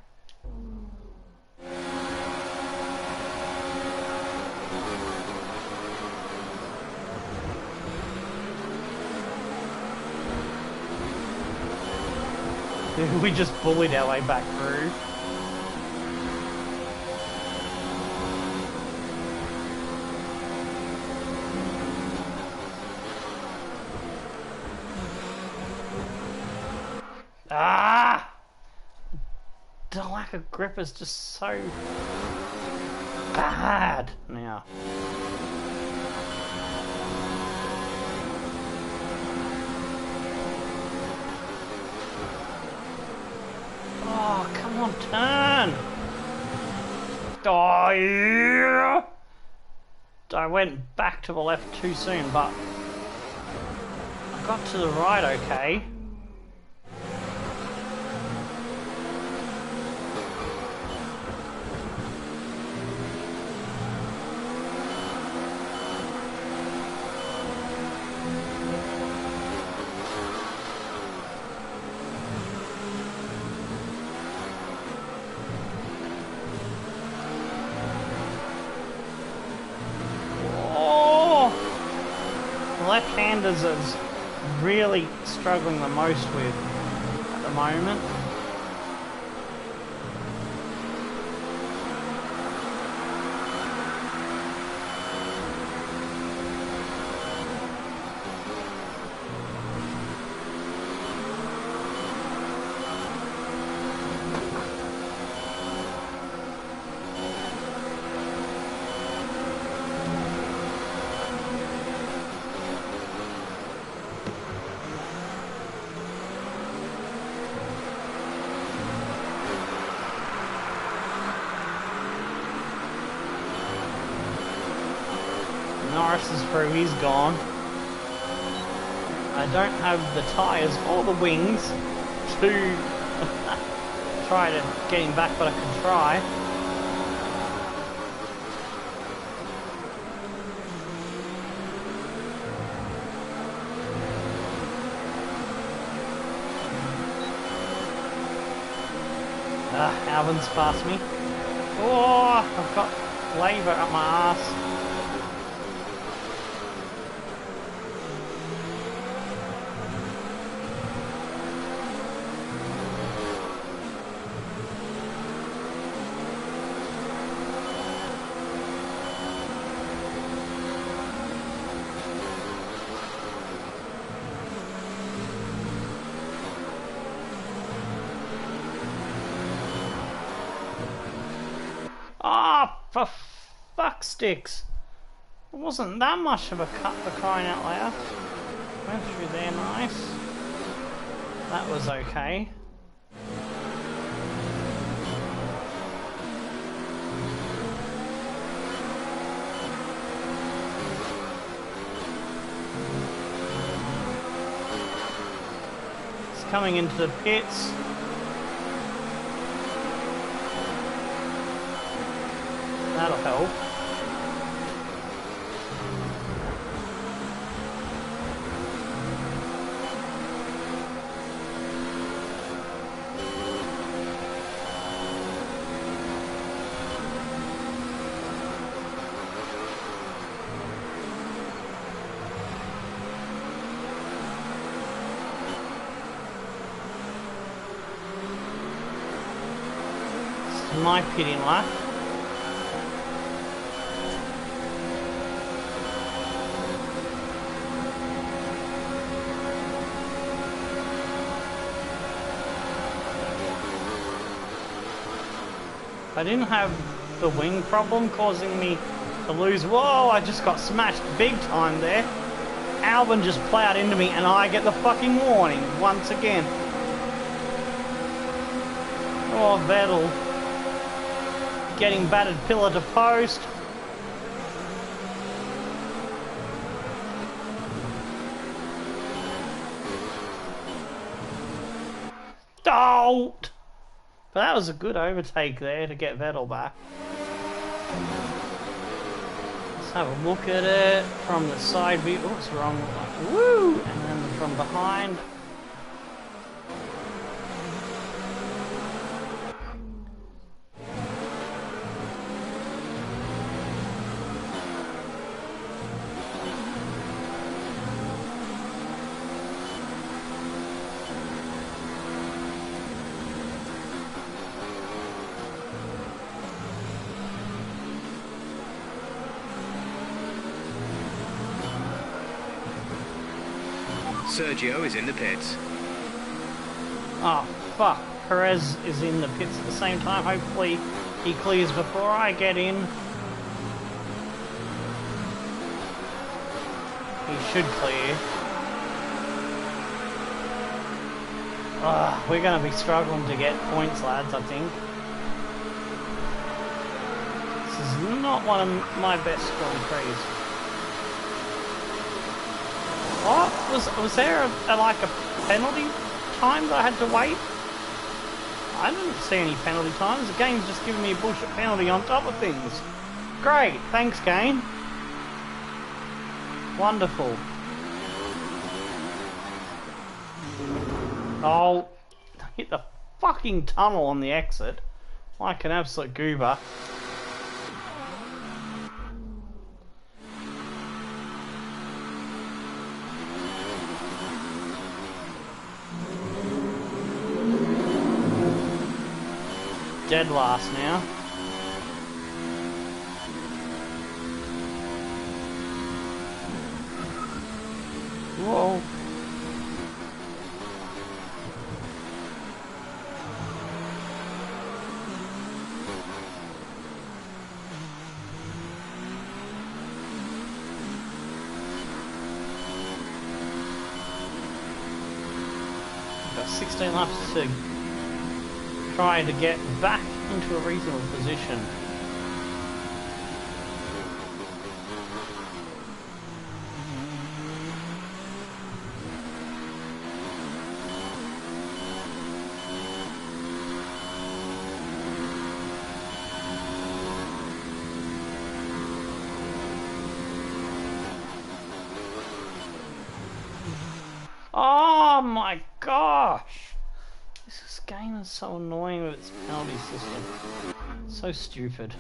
We just bullied our way back through. Ah! The lack of grip is just so bad now. Oh, come on, turn! Oh, yeah! I went back to the left too soon, but I got to the right okay. Left-handers is really struggling the most with at the moment. Norris is through, he's gone. I don't have the tyres or the wings to try to get him back, but I can try. Alvin's past me. Oh, I've got flavour up my ass. Ah, oh, for fuck sticks. It wasn't that much of a cut for crying out loud. Went through there, nice. That was okay. It's coming into the pits. That'll help. It's my pitting lap. I didn't have the wing problem causing me to lose. Whoa, I just got smashed big time there. Albin just plowed into me and I get the fucking warning once again. Oh, Vettel. Getting battered pillar to post. Oh! But that was a good overtake there to get Vettel back. Let's have a look at it from the side view. Oh, it's wrong. Woo! And then from behind. Sergio is in the pits. Oh, fuck. Perez is in the pits at the same time. Hopefully he clears before I get in. He should clear. We're going to be struggling to get points, lads, I think. This is not one of my best Grand Prix. What? Was there like a penalty time that I had to wait? I didn't see any penalty times. The game's just giving me a bullshit penalty on top of things. Great, thanks game. Wonderful. Oh, hit the fucking tunnel on the exit. Like an absolute goober. Dead last now. Whoa. Got 16 laps to try to get back into a reasonable position. Oh my gosh! This game is so annoying with its penalty system. So stupid.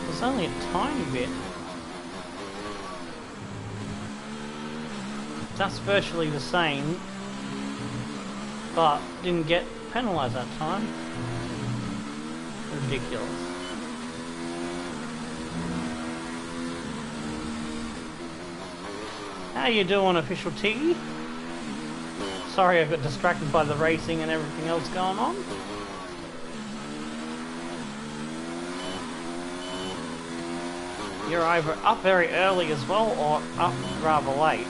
There's only a tiny bit. That's virtually the same, but didn't get penalised that time. Ridiculous. How you doing, Official Tiggy? Sorry I got distracted by the racing and everything else going on. You're either up very early as well, or up rather late.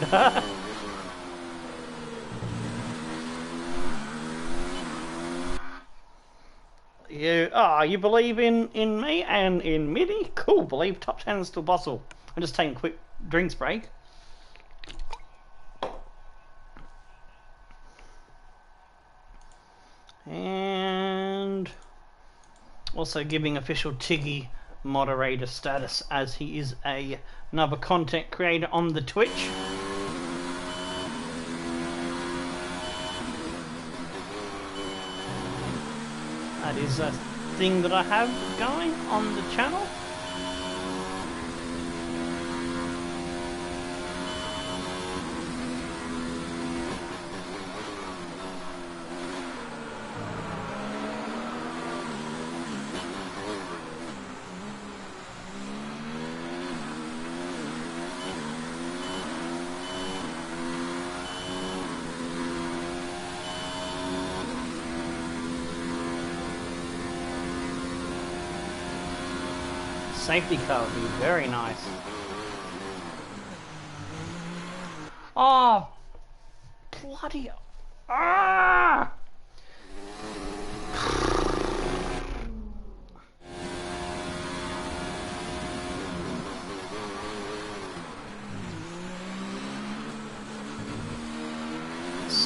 You believe in me and in Minnie? Cool, believe top 10 is still possible. I'm just taking a quick drinks break. And also giving Official Tiggy moderator status as he is another content creator on the Twitch. That is a thing that I have going on the channel. Safety car would be very nice. Oh, bloody... Ah!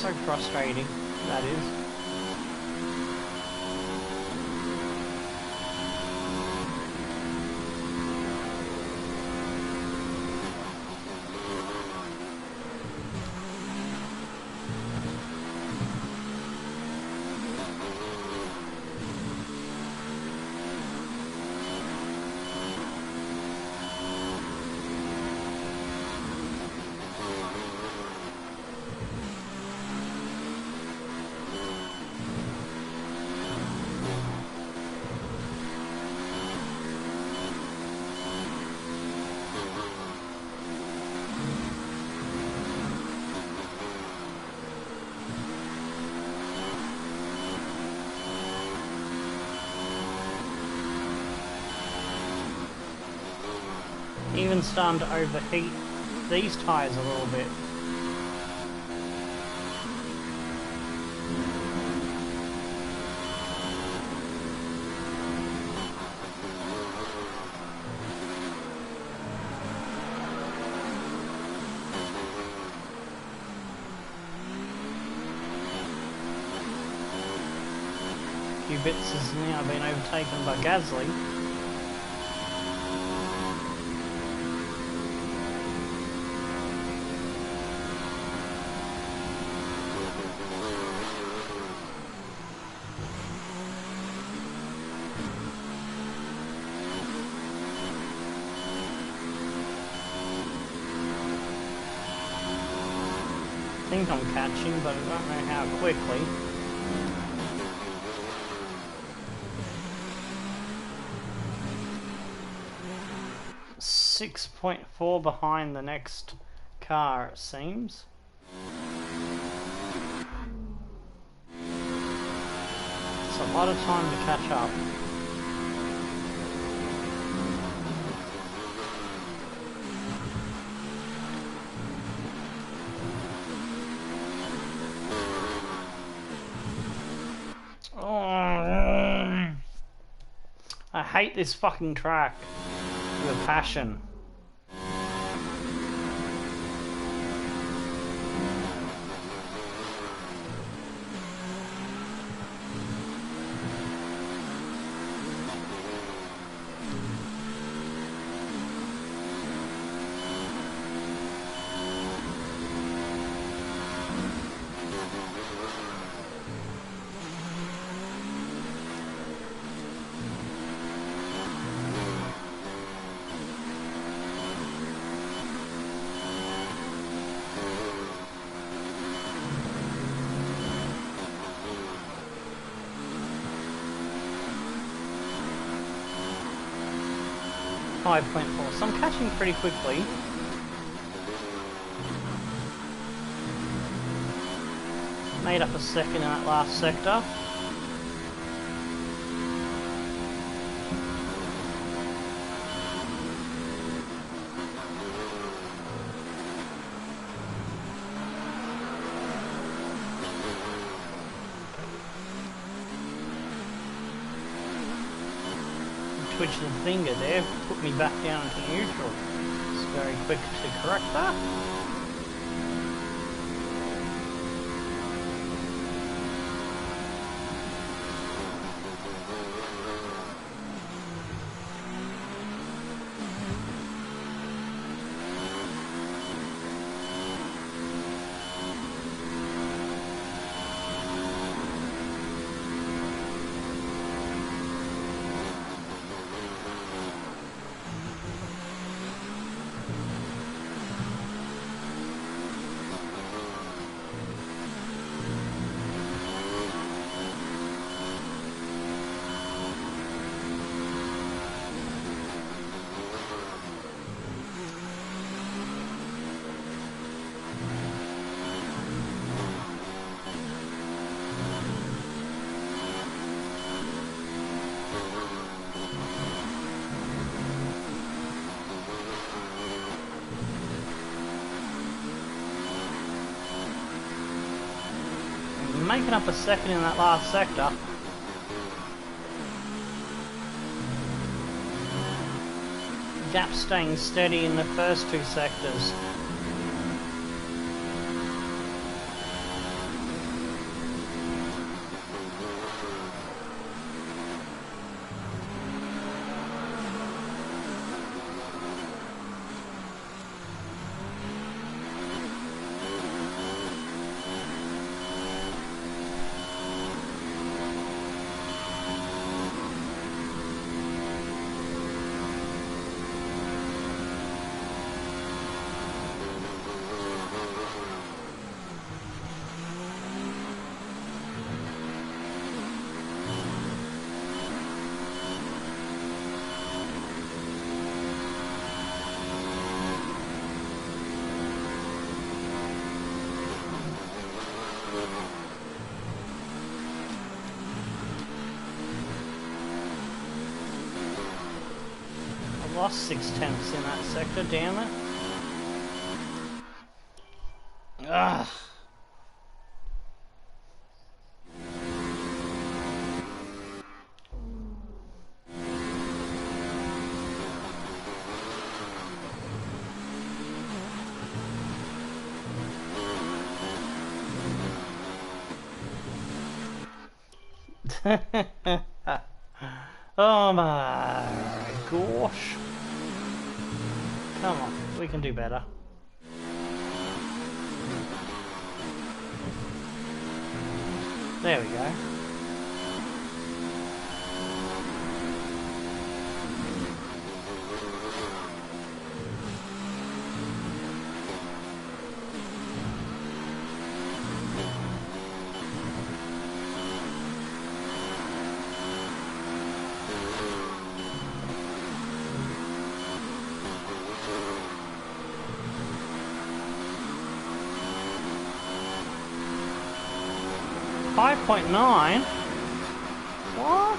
so frustrating, that is. Even starting to overheat these tyres a little bit. Bits has now been overtaken by Gasly. I think I'm catching, but I don't know how quickly. 6.4 behind the next car, it seems. It's a lot of time to catch up. Oh, I hate this fucking track with a passion. .4, so I'm catching pretty quickly. Made up a second in that last sector. Twitch the finger there, put me back down into neutral. It's very quick to correct that. Making up a second in that last sector. Gap staying steady in the first two sectors. I lost 6/10 in that sector, damn it. Ugh. Oh my gosh. Come on, we can do better. There we go. .9? What?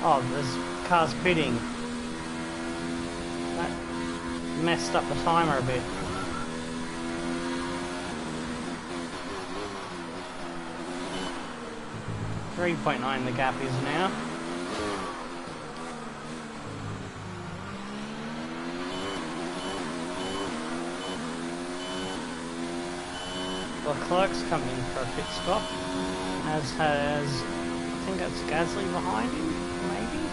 Oh, there's cars pitting. That messed up the timer a bit. .9 the gap is now. Well, Clerk's coming in for a pit stop, as has, I think that's Gasly behind him, maybe?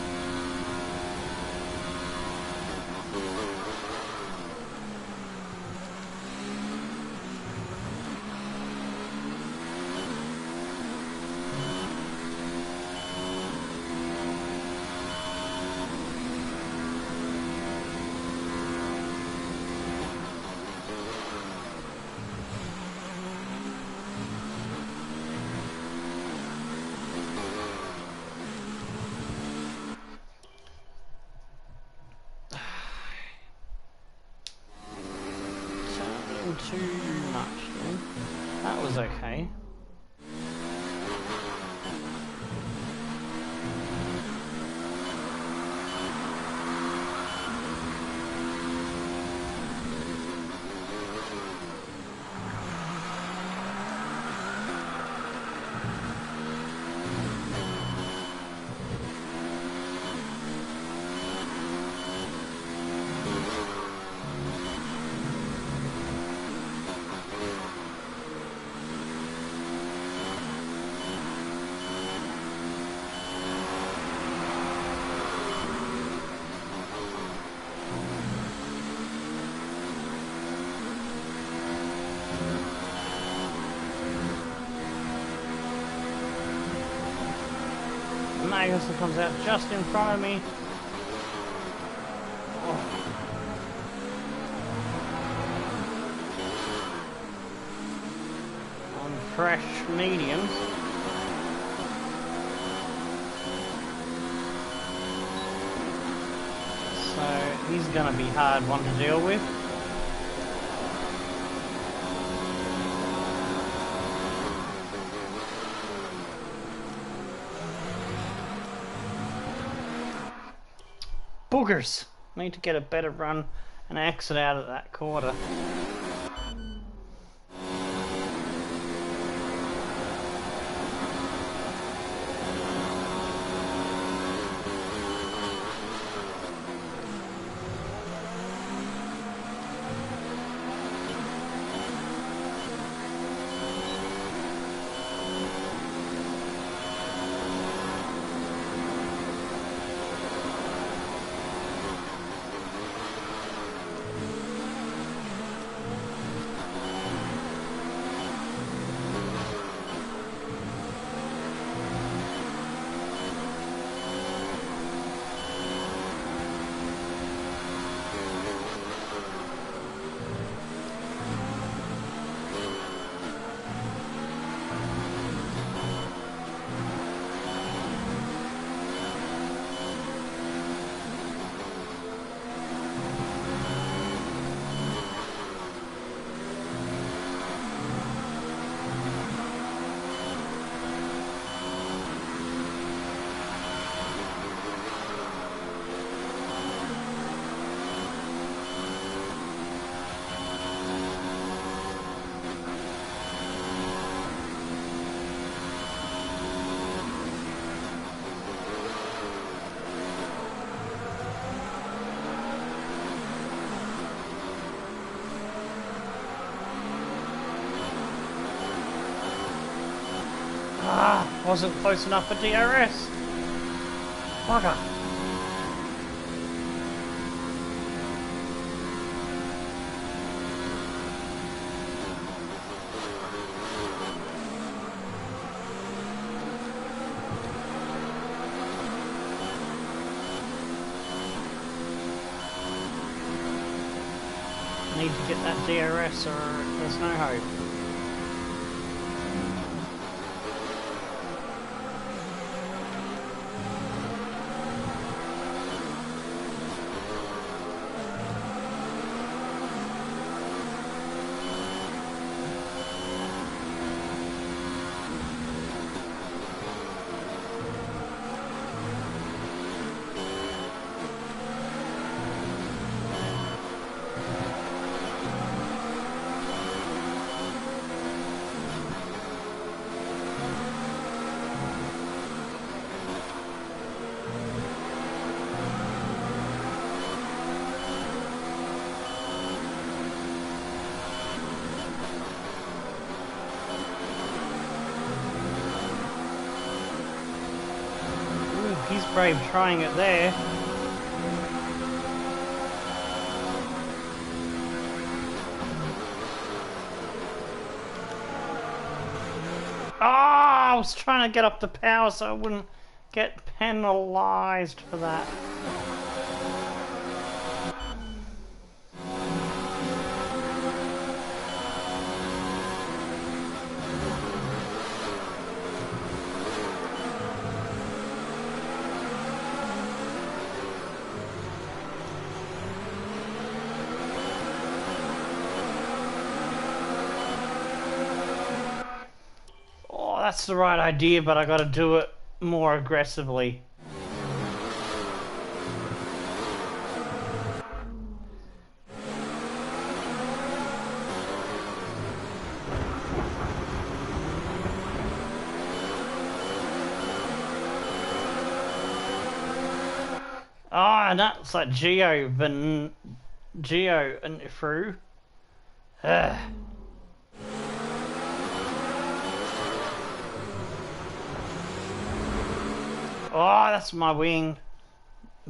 Too much then. That was okay. Magnussen comes out just in front of me. Oh. On fresh mediums. So he's going to be hard one to deal with. Boogers! Need to get a better run and exit out of that quarter. Ah, wasn't close enough for DRS. Bugger. Need to get that DRS or there's no hope. He's brave trying it there. Ah, I was trying to get up the power so I wouldn't get penalised for that. That's the right idea, but I gotta do it more aggressively. Oh, and that's like Geo and through. Ugh. Oh, that's my wing.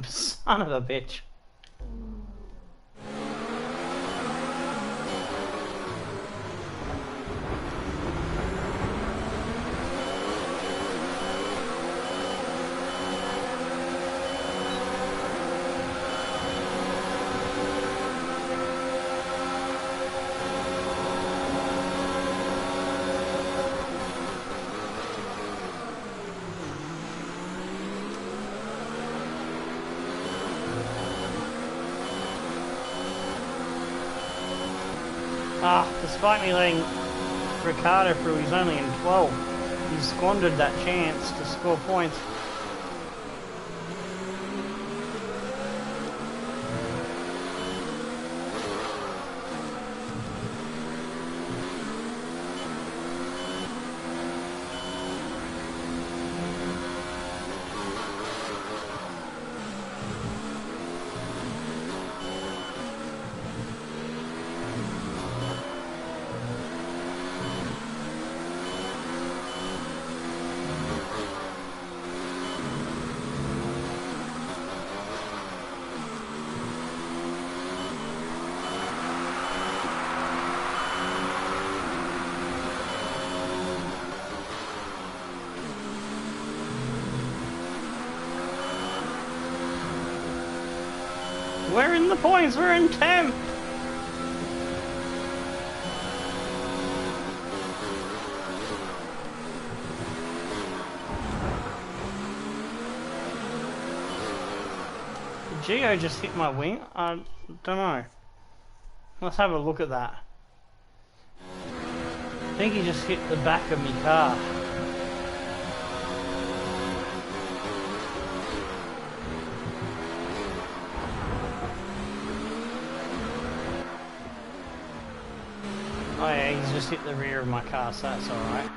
Son of a bitch. Despite me letting Ricardo through, he's only in 12. He squandered that chance to score points. We're in the points, we're in 10th! Did Geo just hit my wing? I don't know. Let's have a look at that. I think he just hit the back of my car. Oh yeah, he's just hit the rear of my car, so that's alright.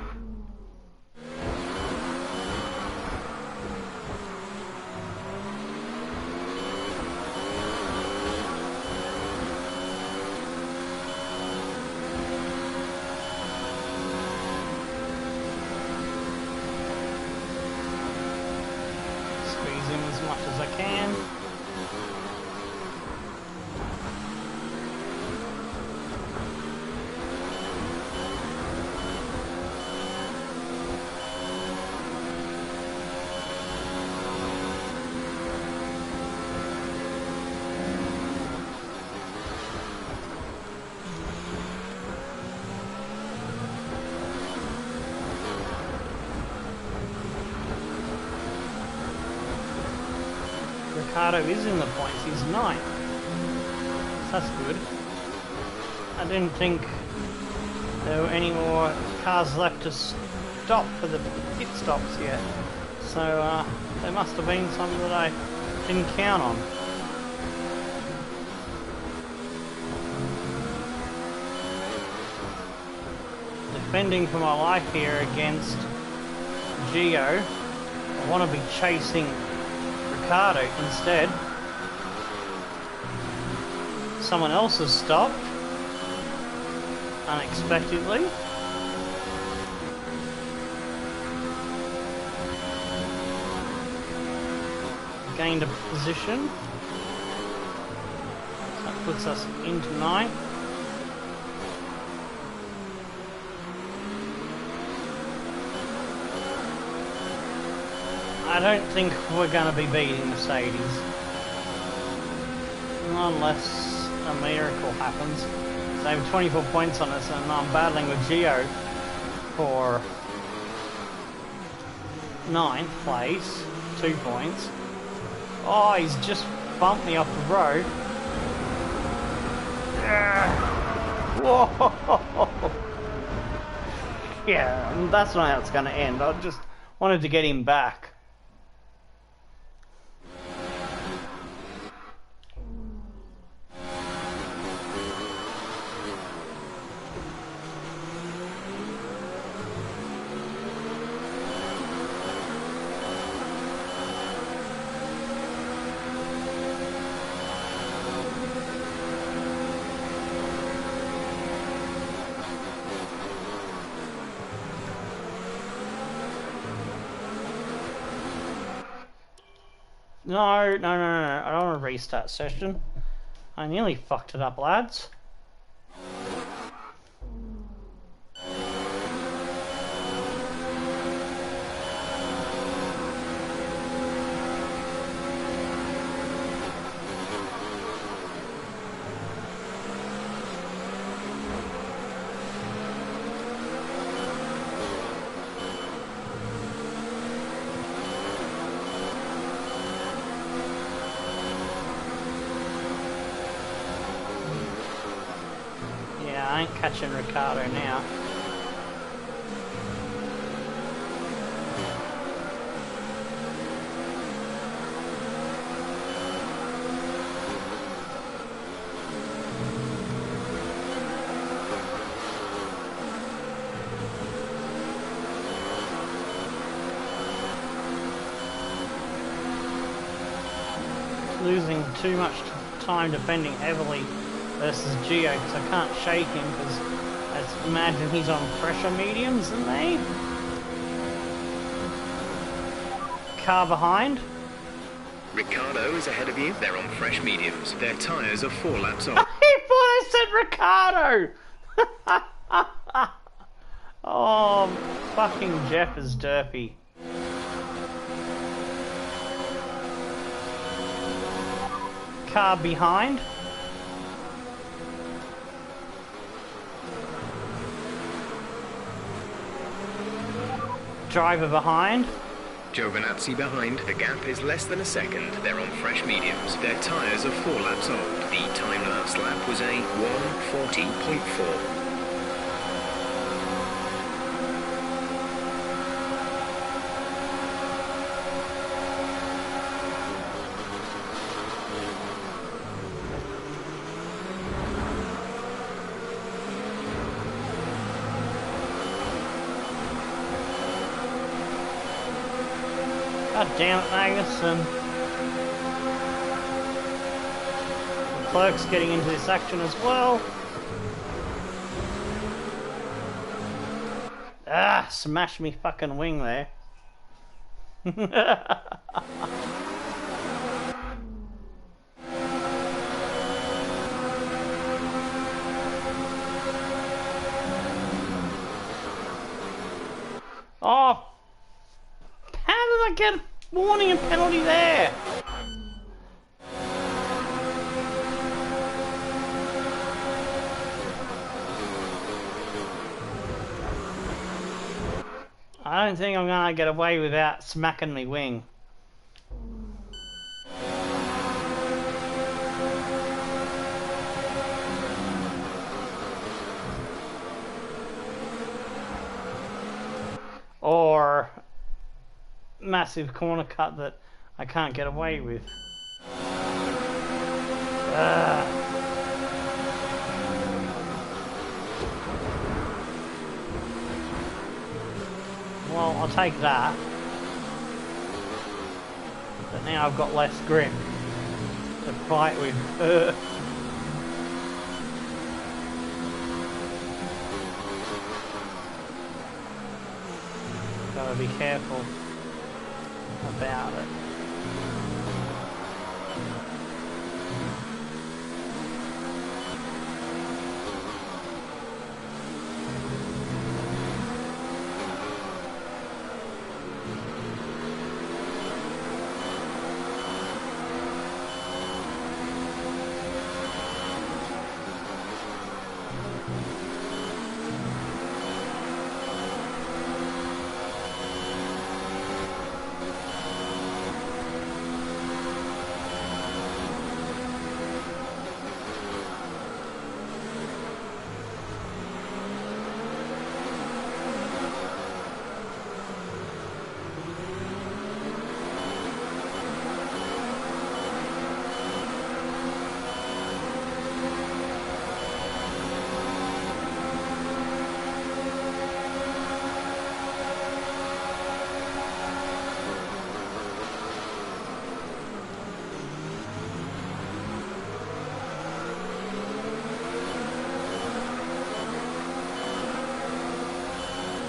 much as I can. Ricardo is in the points, he's 9th. So that's good. I didn't think there were any more cars left to stop for the pit stops yet. So there must have been some that I didn't count on. Defending for my life here against Gio. I want to be chasing Ricardo instead. Someone else has stopped unexpectedly. Gained a position. That puts us into 9th. I don't think we're going to be beating Mercedes. Unless a miracle happens. They have 24 points on us and I'm battling with Gio for 9th place. 2 points. Oh, he's just bumped me off the road. Whoa! Yeah, that's not how it's going to end. I just wanted to get him back. No, I don't want to restart session. I nearly fucked it up, lads. I ain't catching Ricardo now. Losing too much time defending heavily versus Gio because I can't shake him because I imagine he's on fresher mediums than me. Car behind. Ricardo is ahead of you. They're on fresh mediums. Their tyres are 4 laps off. I thought I said Ricardo! Oh, fucking Jeff is derpy. Car behind. Driver behind. Giovinazzi behind. The gap is less than a second. They're on fresh mediums. Their tyres are 4 laps old. The time last lap was a 1:40.4. God damn it, Magnussen. The clerk's getting into this action as well. Ah, smashed me fucking wing there. Oh! How did I get a warning and penalty there? I don't think I'm gonna get away without smacking me wing. Or massive corner cut that I can't get away with. Well, I'll take that. But now I've got less grip to fight with. Gotta be careful about it.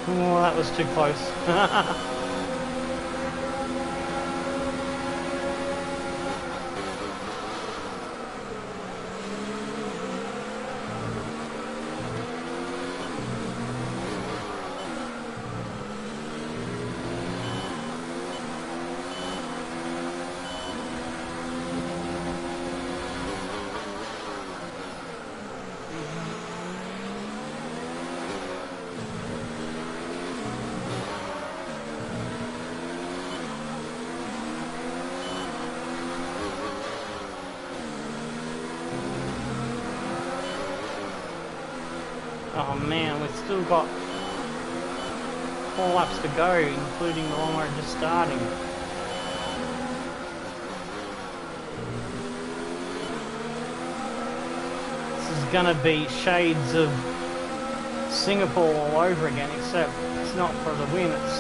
Oh, that was too close. Oh man, we've still got 4 laps to go, including the one we're just starting. This is gonna be shades of Singapore all over again, except it's not for the win, it's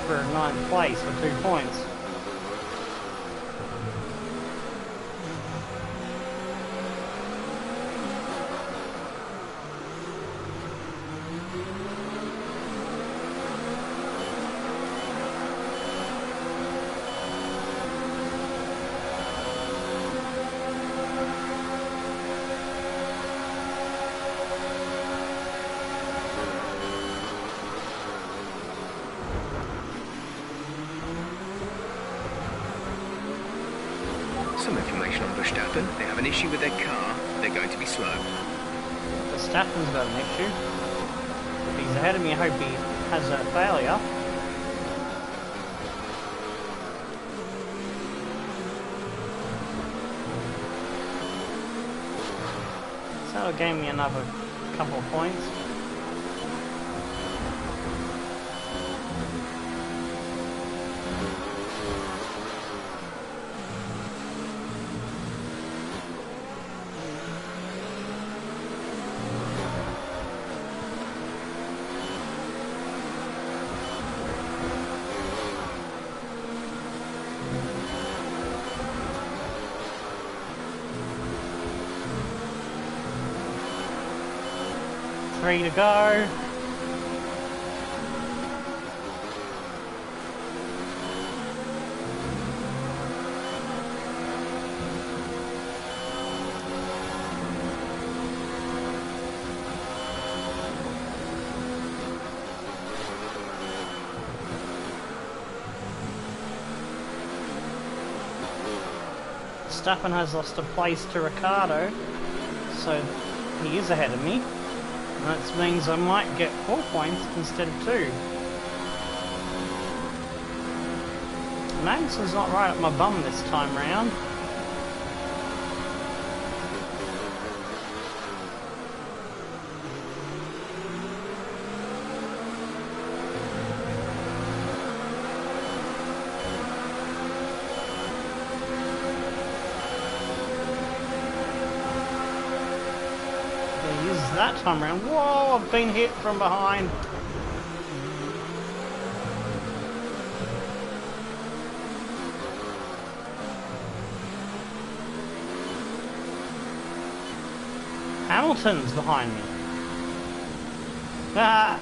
for 9th place for 2 points. Some information on Verstappen. They have an issue with their car. They're going to be slow. Verstappen's got an issue. If he's ahead of me, I hope he has a failure. So that'll gain me another couple of points. Three to go. Verstappen has lost a place to Ricardo, so he is ahead of me. And that means I might get 4 points instead of 2. Magnussen's not right up my bum this time round. That time round. Whoa, I've been hit from behind. Hamilton's behind me. Ah!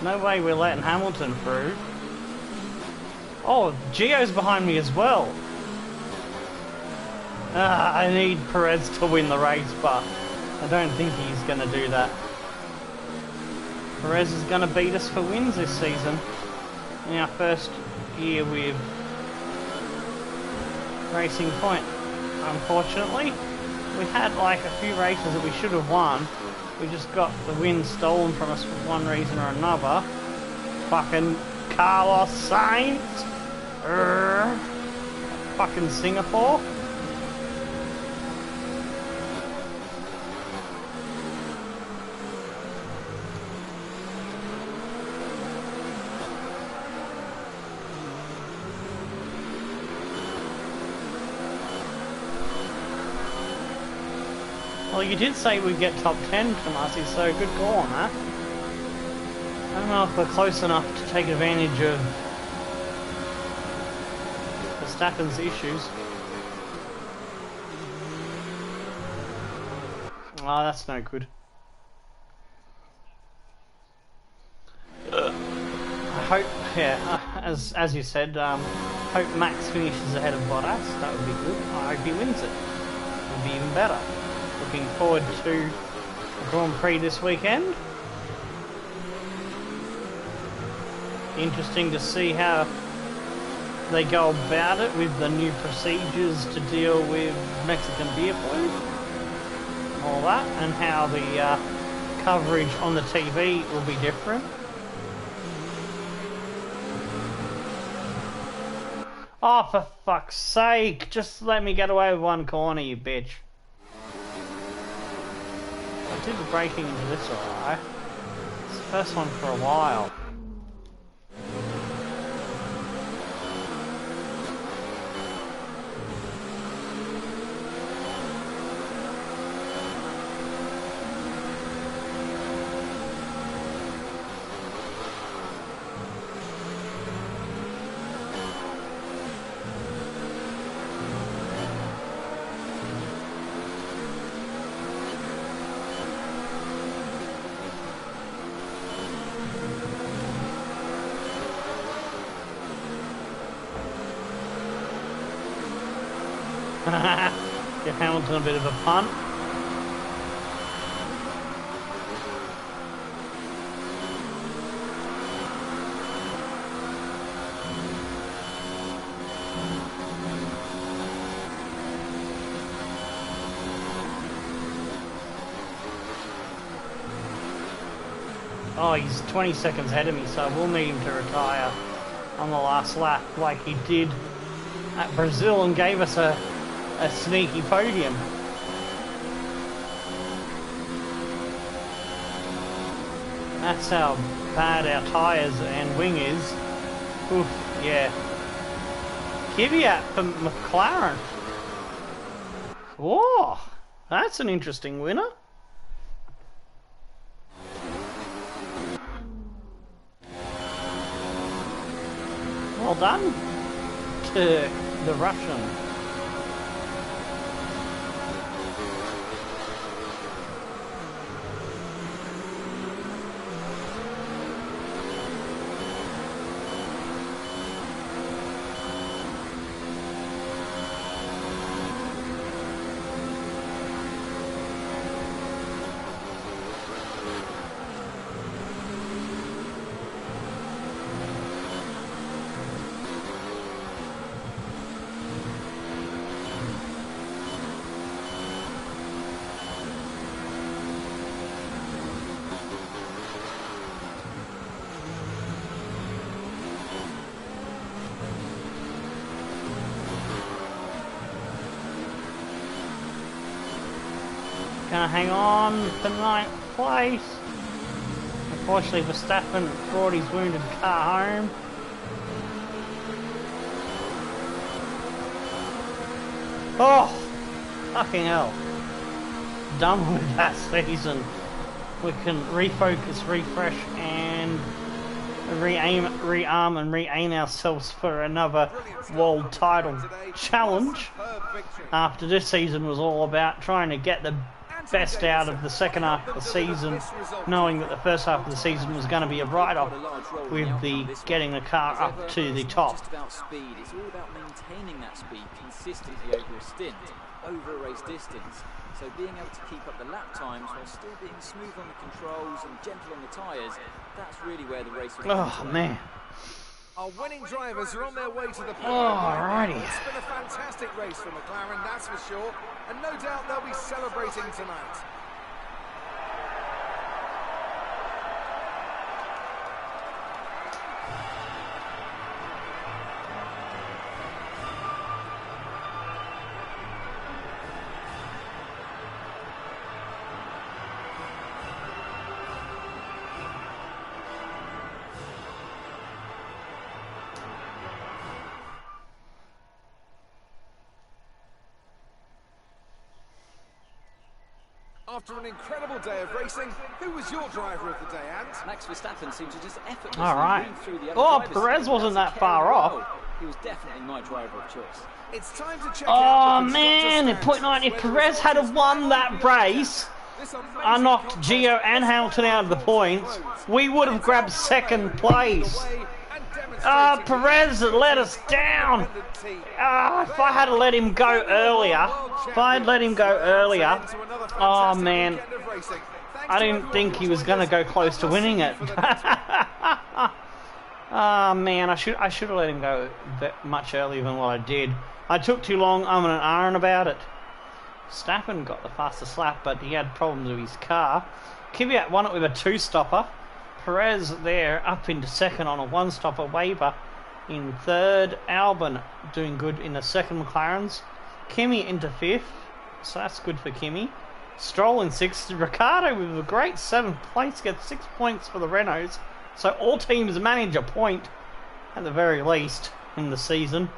No way we're letting Hamilton through. Oh, Gio's behind me as well. I need Perez to win the race, but I don't think he's going to do that. Perez is going to beat us for wins this season. In our first year with Racing Point. Unfortunately, we had like a few races that we should have won. We just got the win stolen from us for one reason or another. Fucking Carlos Sainz. Fucking Singapore. Well, you did say we'd get top 10 from us, so good call on that. I don't know if we're close enough to take advantage of Verstappen's issues. Oh, that's no good. I hope, yeah, as you said, hope Max finishes ahead of Bottas. That would be good. I hope he wins it. It would be even better. Looking forward to the Grand Prix this weekend. Interesting to see how they go about it with the new procedures to deal with Mexican beer flu and all that, and how the coverage on the TV will be different. Oh, for fuck's sake, just let me get away with one corner, you bitch. I did the braking into this alright. It's the first one for a while. Give Hamilton a bit of a punt. Oh, he's 20 seconds ahead of me, so I will need him to retire on the last lap like he did at Brazil and gave us a sneaky podium. That's how bad our tyres and wing is. Oof, yeah. Kvyat for McLaren. Whoa, that's an interesting winner. Well done to the Russian. gonna hang on for ninth place. Unfortunately, Verstappen brought his wounded car home. Oh, fucking hell. Done with that season. We can refocus, refresh, and rearm and re-aim ourselves for another world title challenge. After this season was all about trying to get the best out of the second half of the season, knowing that the first half of the season was going to be a write-off with the getting the car up to the top. It's just about speed. It's all about maintaining that speed consistently over a stint, over a race distance. So being able to keep up the lap times while still being smooth on the controls and gentle on the tyres, that's really where the race was. Oh man. Our winning drivers are on their way to the podium. Alrighty. It's been a fantastic race for McLaren, that's for sure. And no doubt they'll be celebrating tonight. After an incredible day of racing, who was your driver of the day, Ant? Max Verstappen seemed to just effortlessly move through the other drivers. Perez wasn't that far off. He was definitely my driver of choice. It's time to check Oh out the man, at point 9, if Perez had have won that race, I knocked Gio and Hamilton out of the points, we would have grabbed second place. Perez let us down. If I had let him go earlier, oh man, I didn't think he was going to go close to winning it. Oh man, I should have let him go much earlier than what I did. I took too long, I'm an iron about it. Verstappen got the fastest lap, but he had problems with his car. Kvyat won it with a two-stopper. Perez there up into second on a one-stopper. Weber in third. Albon doing good in the second McLarens. Kimi into fifth, so that's good for Kimi. Stroll in sixth. Ricciardo with a great seventh place gets 6 points for the Renaults. So all teams manage a point at the very least in the season.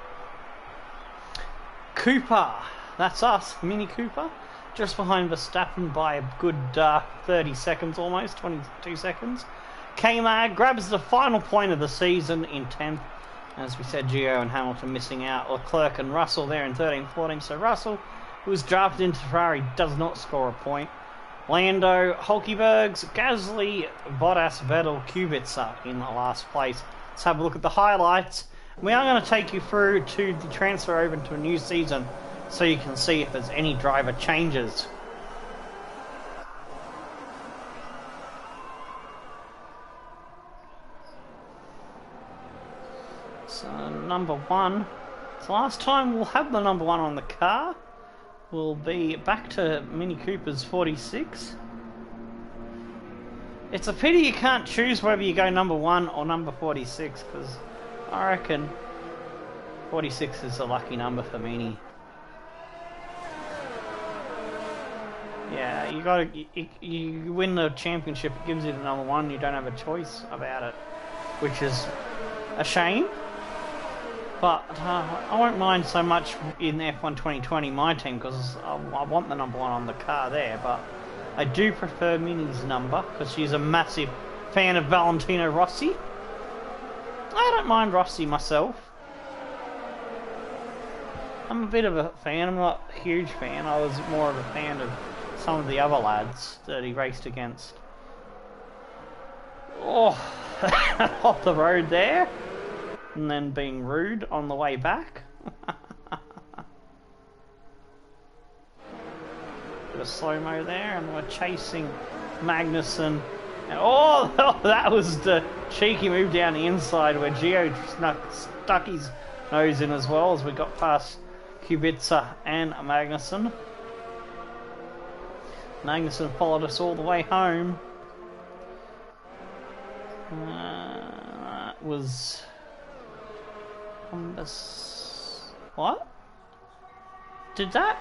Cooper, that's us, Mini Cooper, just behind Verstappen by a good 30 seconds almost, 22 seconds. K-Mag grabs the final point of the season in 10th. As we said, Gio and Hamilton missing out. Leclerc and Russell there in 13th, 14th. So Russell, who was drafted into Ferrari, does not score a point. Lando, Hulkenbergs, Gasly, Bottas, Vettel, Kubica in the last place. Let's have a look at the highlights. We are going to take you through to the transfer over to a new season so you can see if there's any driver changes. So number 1, so last time we'll have the number 1 on the car. We'll be back to Mini Cooper's 46. It's a pity you can't choose whether you go number 1 or number 46, because I reckon 46 is a lucky number for Mini. Yeah, you win the championship, it gives you the number 1, you don't have a choice about it, which is a shame. But I won't mind so much in F1 2020, my team, because I want the number 1 on the car there, but I do prefer Mini's number, because she's a massive fan of Valentino Rossi. I don't mind Rossi myself. I'm a bit of a fan, I'm not a huge fan, I was more of a fan of some of the other lads that he raced against. Oh, off the road there. And then being rude on the way back. Bit of slow-mo there, and we're chasing Magnussen. And, oh, that was the cheeky move down the inside where Gio stuck his nose in as well as we got past Kubica and Magnussen. Magnussen followed us all the way home. That was... What? Did that?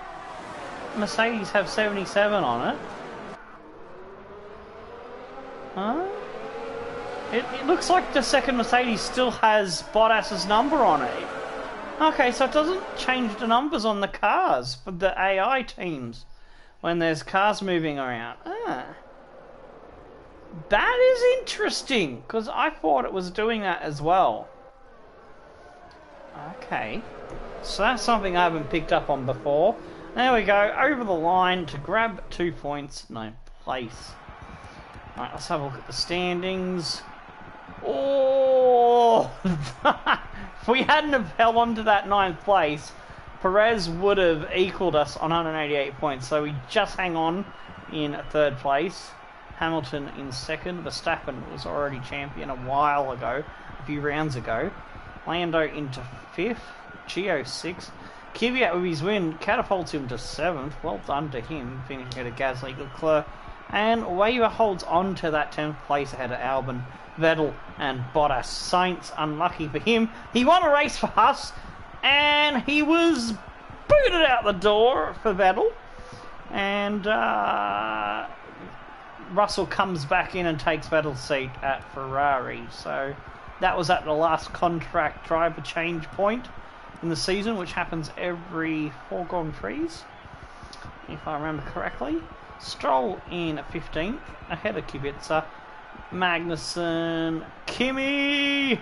Mercedes have 77 on it? Huh? It looks like the second Mercedes still has Bottas's number on it. Okay, so it doesn't change the numbers on the cars for the AI teams when there's cars moving around. Ah. That is interesting, because I thought it was doing that as well. Okay. So that's something I haven't picked up on before. There we go, over the line to grab 2 points, no place. Alright, let's have a look at the standings. Oh! If we hadn't have held on to that 9th place, Perez would have equaled us on 188 points. So we just hang on in 3rd place. Hamilton in 2nd. Verstappen was already champion a while ago, a few rounds ago. Lando into 5th. Gio 6th. Kvyat with his win catapults him to 7th. Well done to him, finishing ahead of Gasly, Leclerc. And Weber holds on to that 10th place ahead of Albon, Vettel and Bottas. Sainz, unlucky for him. He won a race for us, and he was booted out the door for Vettel. And Russell comes back in and takes Vettel's seat at Ferrari. So that was at the last contract driver change point in the season, which happens every 4 Grand Prix, if I remember correctly. Stroll in 15th, ahead of Kubica. Magnussen, Kimi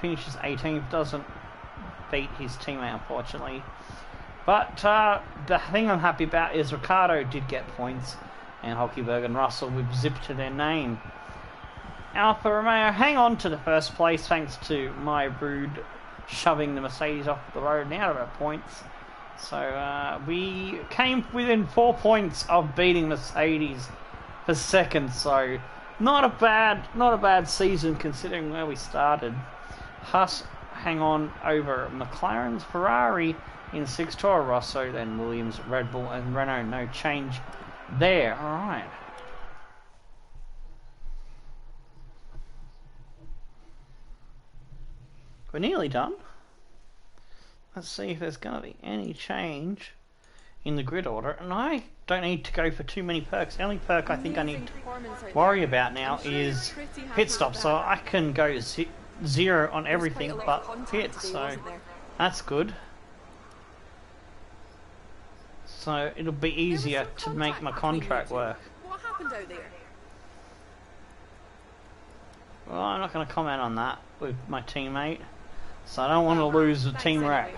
finishes 18th, doesn't beat his teammate unfortunately. But the thing I'm happy about is Ricciardo did get points, and Hulkenberg and Russell with zip to their name. Alfa Romeo hang on to the 1st place thanks to my rude shoving the Mercedes off the road and out of our points. So we came within 4 points of beating Mercedes for 2nd. So not a bad season considering where we started. Haas hang on over McLaren's, Ferrari in 6th, Toro Rosso, then Williams, Red Bull and Renault. No change there. All right. We're nearly done. Let's see if there's going to be any change in the grid order. And I don't need to go for too many perks. The only perk I think I need to worry about now is pit stop. So I can go 0 on everything but pits. So that's good. So it'll be easier to make my contract work. What happened out there? Well, I'm not going to comment on that with my teammate. So I don't want to lose the team wreck.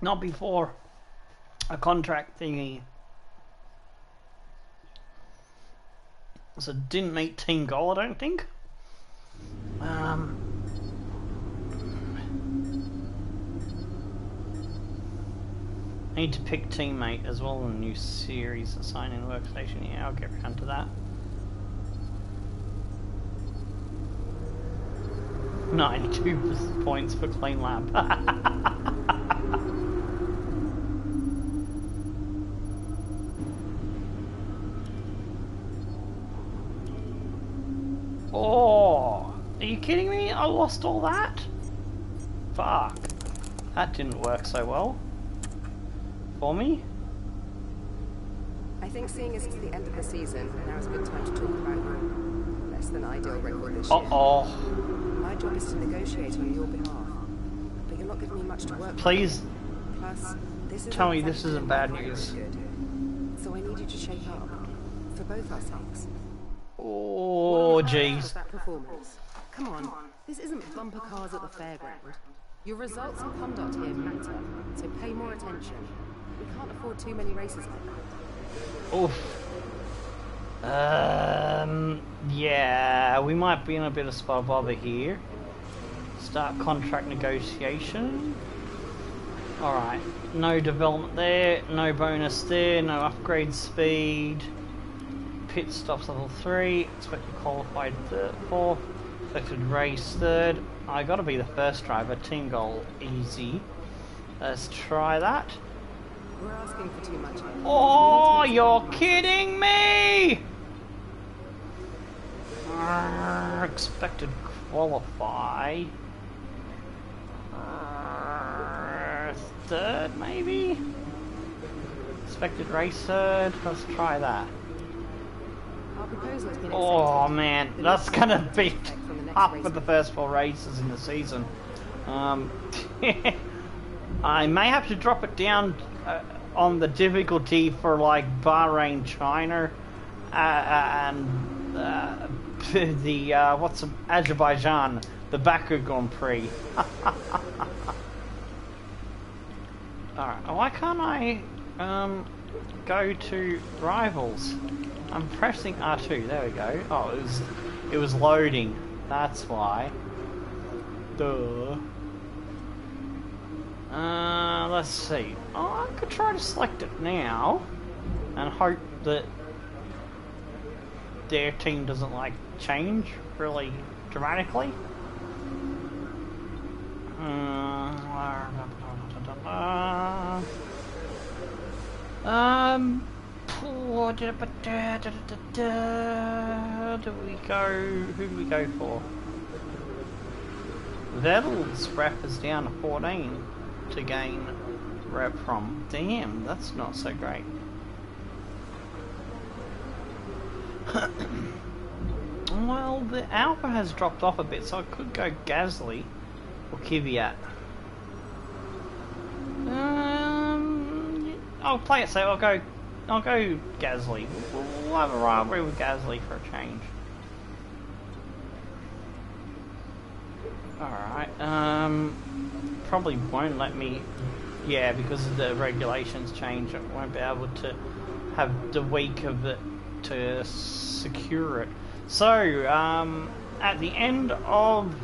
Not before a contract thingy. So didn't meet team goal, I don't think. Need to pick teammate as well in the new series. Assign in the workstation. Yeah, I'll get around to that. 92 points for clean lap. Oh, are you kidding me? I lost all that? Fuck. That didn't work so well for me. I think seeing as it's the end of the season, now is a good time to talk about your less than ideal record this year. Uh-oh. My job is to negotiate on your behalf, but you're not giving me much to work with. Please Plus, this is tell me this isn't bad news. good. So I need you to shape up for both our sakes. Oh, jeez. That performance. Come on, this isn't bumper cars at the fairground. Your results and conduct here matter, so pay more attention. We can't afford too many races like that. Oof. Yeah, we might be in a bit of spot bother here. Start contract negotiation. Alright, no development there, no bonus there, no upgrade speed. Pit stops level 3, expected qualified 4th, expected race 3rd. I gotta be the first driver, team goal easy. Let's try that. We're asking for too much. Oh, you're kidding me! Expected qualify. third, maybe? Expected race third. Let's try that. Our proposal has been Oh accepted. man, The that's next gonna race be will take effect from the next tough race for the week. first 4 races in the season. I may have to drop it down on the difficulty for like Bahrain, China, and the Azerbaijan, the Baku Grand Prix. Alright, why can't I go to rivals? I'm pressing R2, there we go. Oh, it was loading. That's why. Duh. Let's see. Oh, I could try to select it now and hope that their team doesn't like change really dramatically. Who do we go for? Vettel's rep is down to 14 to gain rep from. Damn, that's not so great. Well, the Alpha has dropped off a bit, so I could go Gasly or Kvyat. I'll play it safe. I'll go Gasly. We'll have a rivalry with Gasly for a change. Alright, probably won't let me, yeah, because of the regulations change, I won't be able to have the week of it to secure it. So, at the end of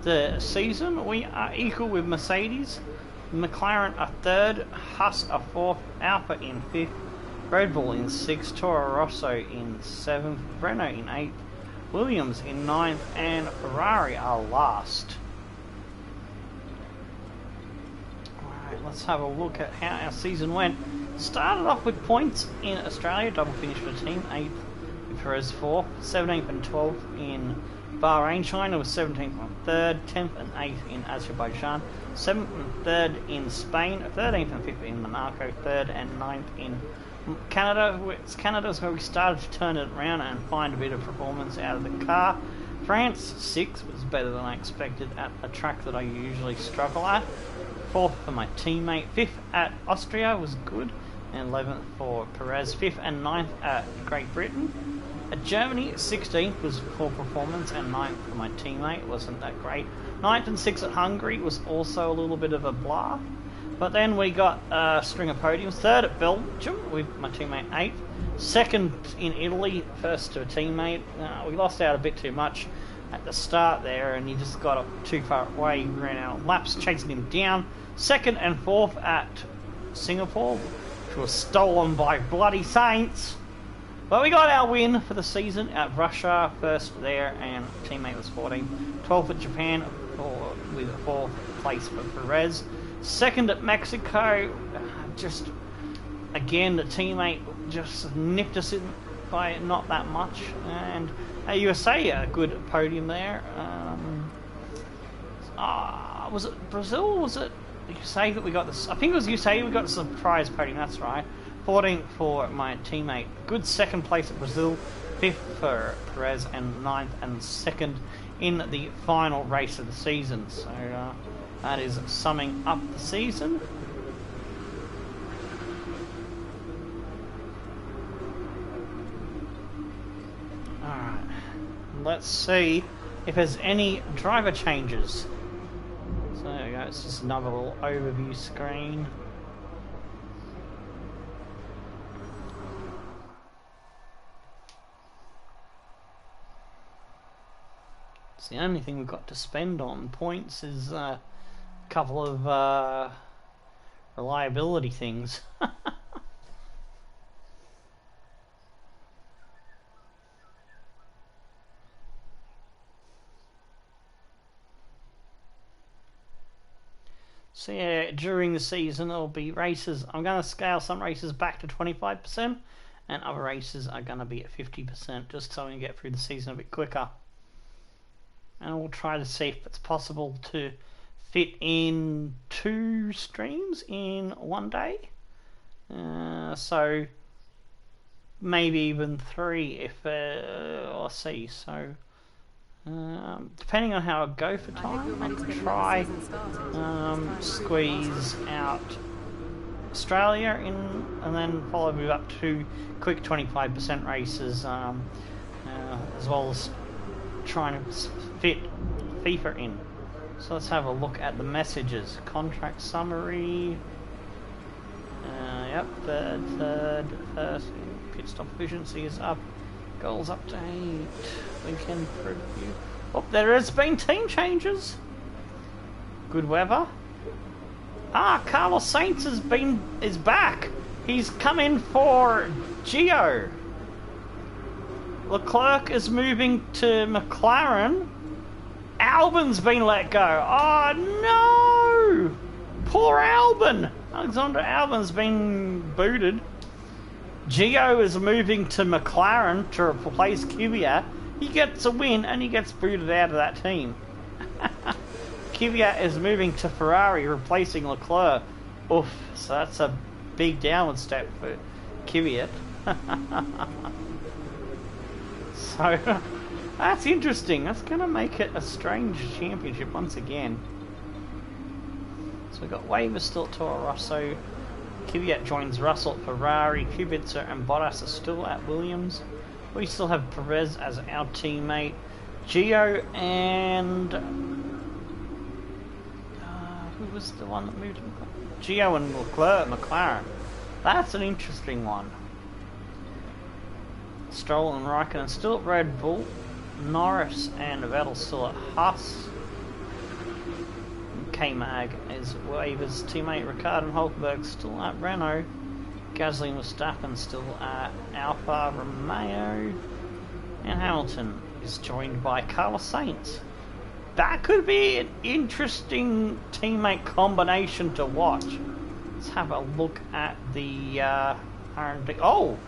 the season, we are equal with Mercedes, McLaren are 3rd, Haas are 4th, Alpha in 5th, Red Bull in 6th, Toro Rosso in 7th, Renault in 8th, Williams in 9th, and Ferrari are last. Alright, let's have a look at how our season went. Started off with points in Australia, double finish for the team, 8th with Perez 4th, 17th and 12th in Bahrain. China was 17th and 3rd, 10th and 8th in Azerbaijan, 7th and 3rd in Spain, 13th and 5th in Monaco, 3rd and 9th in Canada. Canada's where we started to turn it around and find a bit of performance out of the car. France, 6th, was better than I expected at a track that I usually struggle at. 4th for my teammate. 5th at Austria was good, and 11th for Perez. 5th and 9th at Great Britain. At Germany, 16th was poor performance, and 9th for my teammate. Wasn't that great. 9th and 6th at Hungary was also a little bit of a blah. But then we got a string of podiums. 3rd at Belgium with my teammate 8th. 2nd in Italy, 1st to a teammate. We lost out a bit too much at the start there, and he just got too far away. We ran out of laps chasing him down. 2nd and 4th at Singapore, which was stolen by bloody Saints. But we got our win for the season at Russia, 1st there, and teammate was 14th. 12th at Japan with a 4th place for Perez. 2nd at Mexico, just again the teammate just nipped us in by not that much, and USA a good podium there. Was it Brazil? Was it USA that we got this? I think it was USA we got the surprise podium. That's right. 14th for my teammate. Good 2nd place at Brazil. 5th for Perez, and 9th and 2nd in the final race of the season. So that is summing up the season. Alright, let's see if there's any driver changes. So there we go, it's just another little overview screen. It's the only thing we've got to spend on points is a couple of reliability things. So yeah, during the season there'll be races. I'm going to scale some races back to 25%, and other races are going to be at 50%, just so we can get through the season a bit quicker. And we'll try to see if it's possible to fit in 2 streams in one day. So maybe even 3 if I'll see. So depending on how I go for time, I could try squeeze out Australia in, and then follow me up to quick 25% races, as well as trying to fit FIFA in. So let's have a look at the messages. Contract summary. Yep, third, first. Pit stop efficiency is up. Goals update. Weekend preview. Oh, there has been team changes. Good weather. Carlos Sainz is back. He's come in for Gio. Leclerc is moving to McLaren. Albon's been let go. Oh no! Poor Albon. Alexander Albon's been booted. Gio is moving to McLaren to replace Kvyat. He gets a win and he gets booted out of that team. Kvyat is moving to Ferrari, replacing Leclerc. Oof, so that's a big downward step for Kvyat. So, that's interesting. That's going to make it a strange championship once again. So we've got Weber still at Toro Rosso. Kvyat joins Russell at Ferrari. Kubica and Bottas are still at Williams. We still have Perez as our teammate. Gio and... who was the one that moved to McLaren? Gio and Leclerc at McLaren. That's an interesting one. Stroll and Raikkonen still at Red Bull. Norris and Vettel still at Haas. K-Mag is Weber's teammate. Ricciardo and Hulkenberg still at Renault. Gasly and Verstappen still at Alfa Romeo. And Hamilton is joined by Carlos Sainz. That could be an interesting teammate combination to watch. Let's have a look at the R&D. Oh!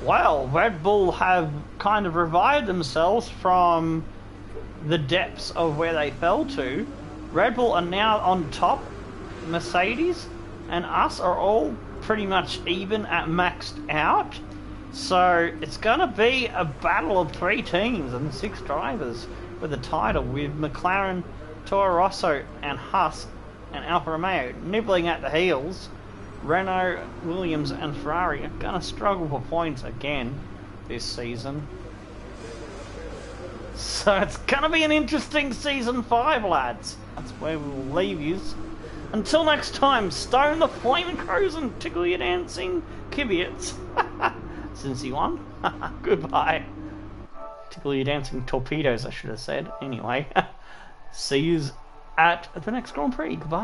Well, Red Bull have kind of revived themselves from the depths of where they fell to. Red Bull are now on top. Mercedes and us are all pretty much even at maxed out. So it's going to be a battle of 3 teams and 6 drivers for the title, with McLaren, Toro Rosso and Haas and Alfa Romeo nibbling at the heels. Renault, Williams and Ferrari are going to struggle for points again this season. So it's going to be an interesting season 5, lads. That's where we will leave you. Until next time, stone the flaming crows and tickle your dancing Kvyats. Since he won. Goodbye. Tickle your dancing torpedoes, I should have said. Anyway, see you at the next Grand Prix. Goodbye.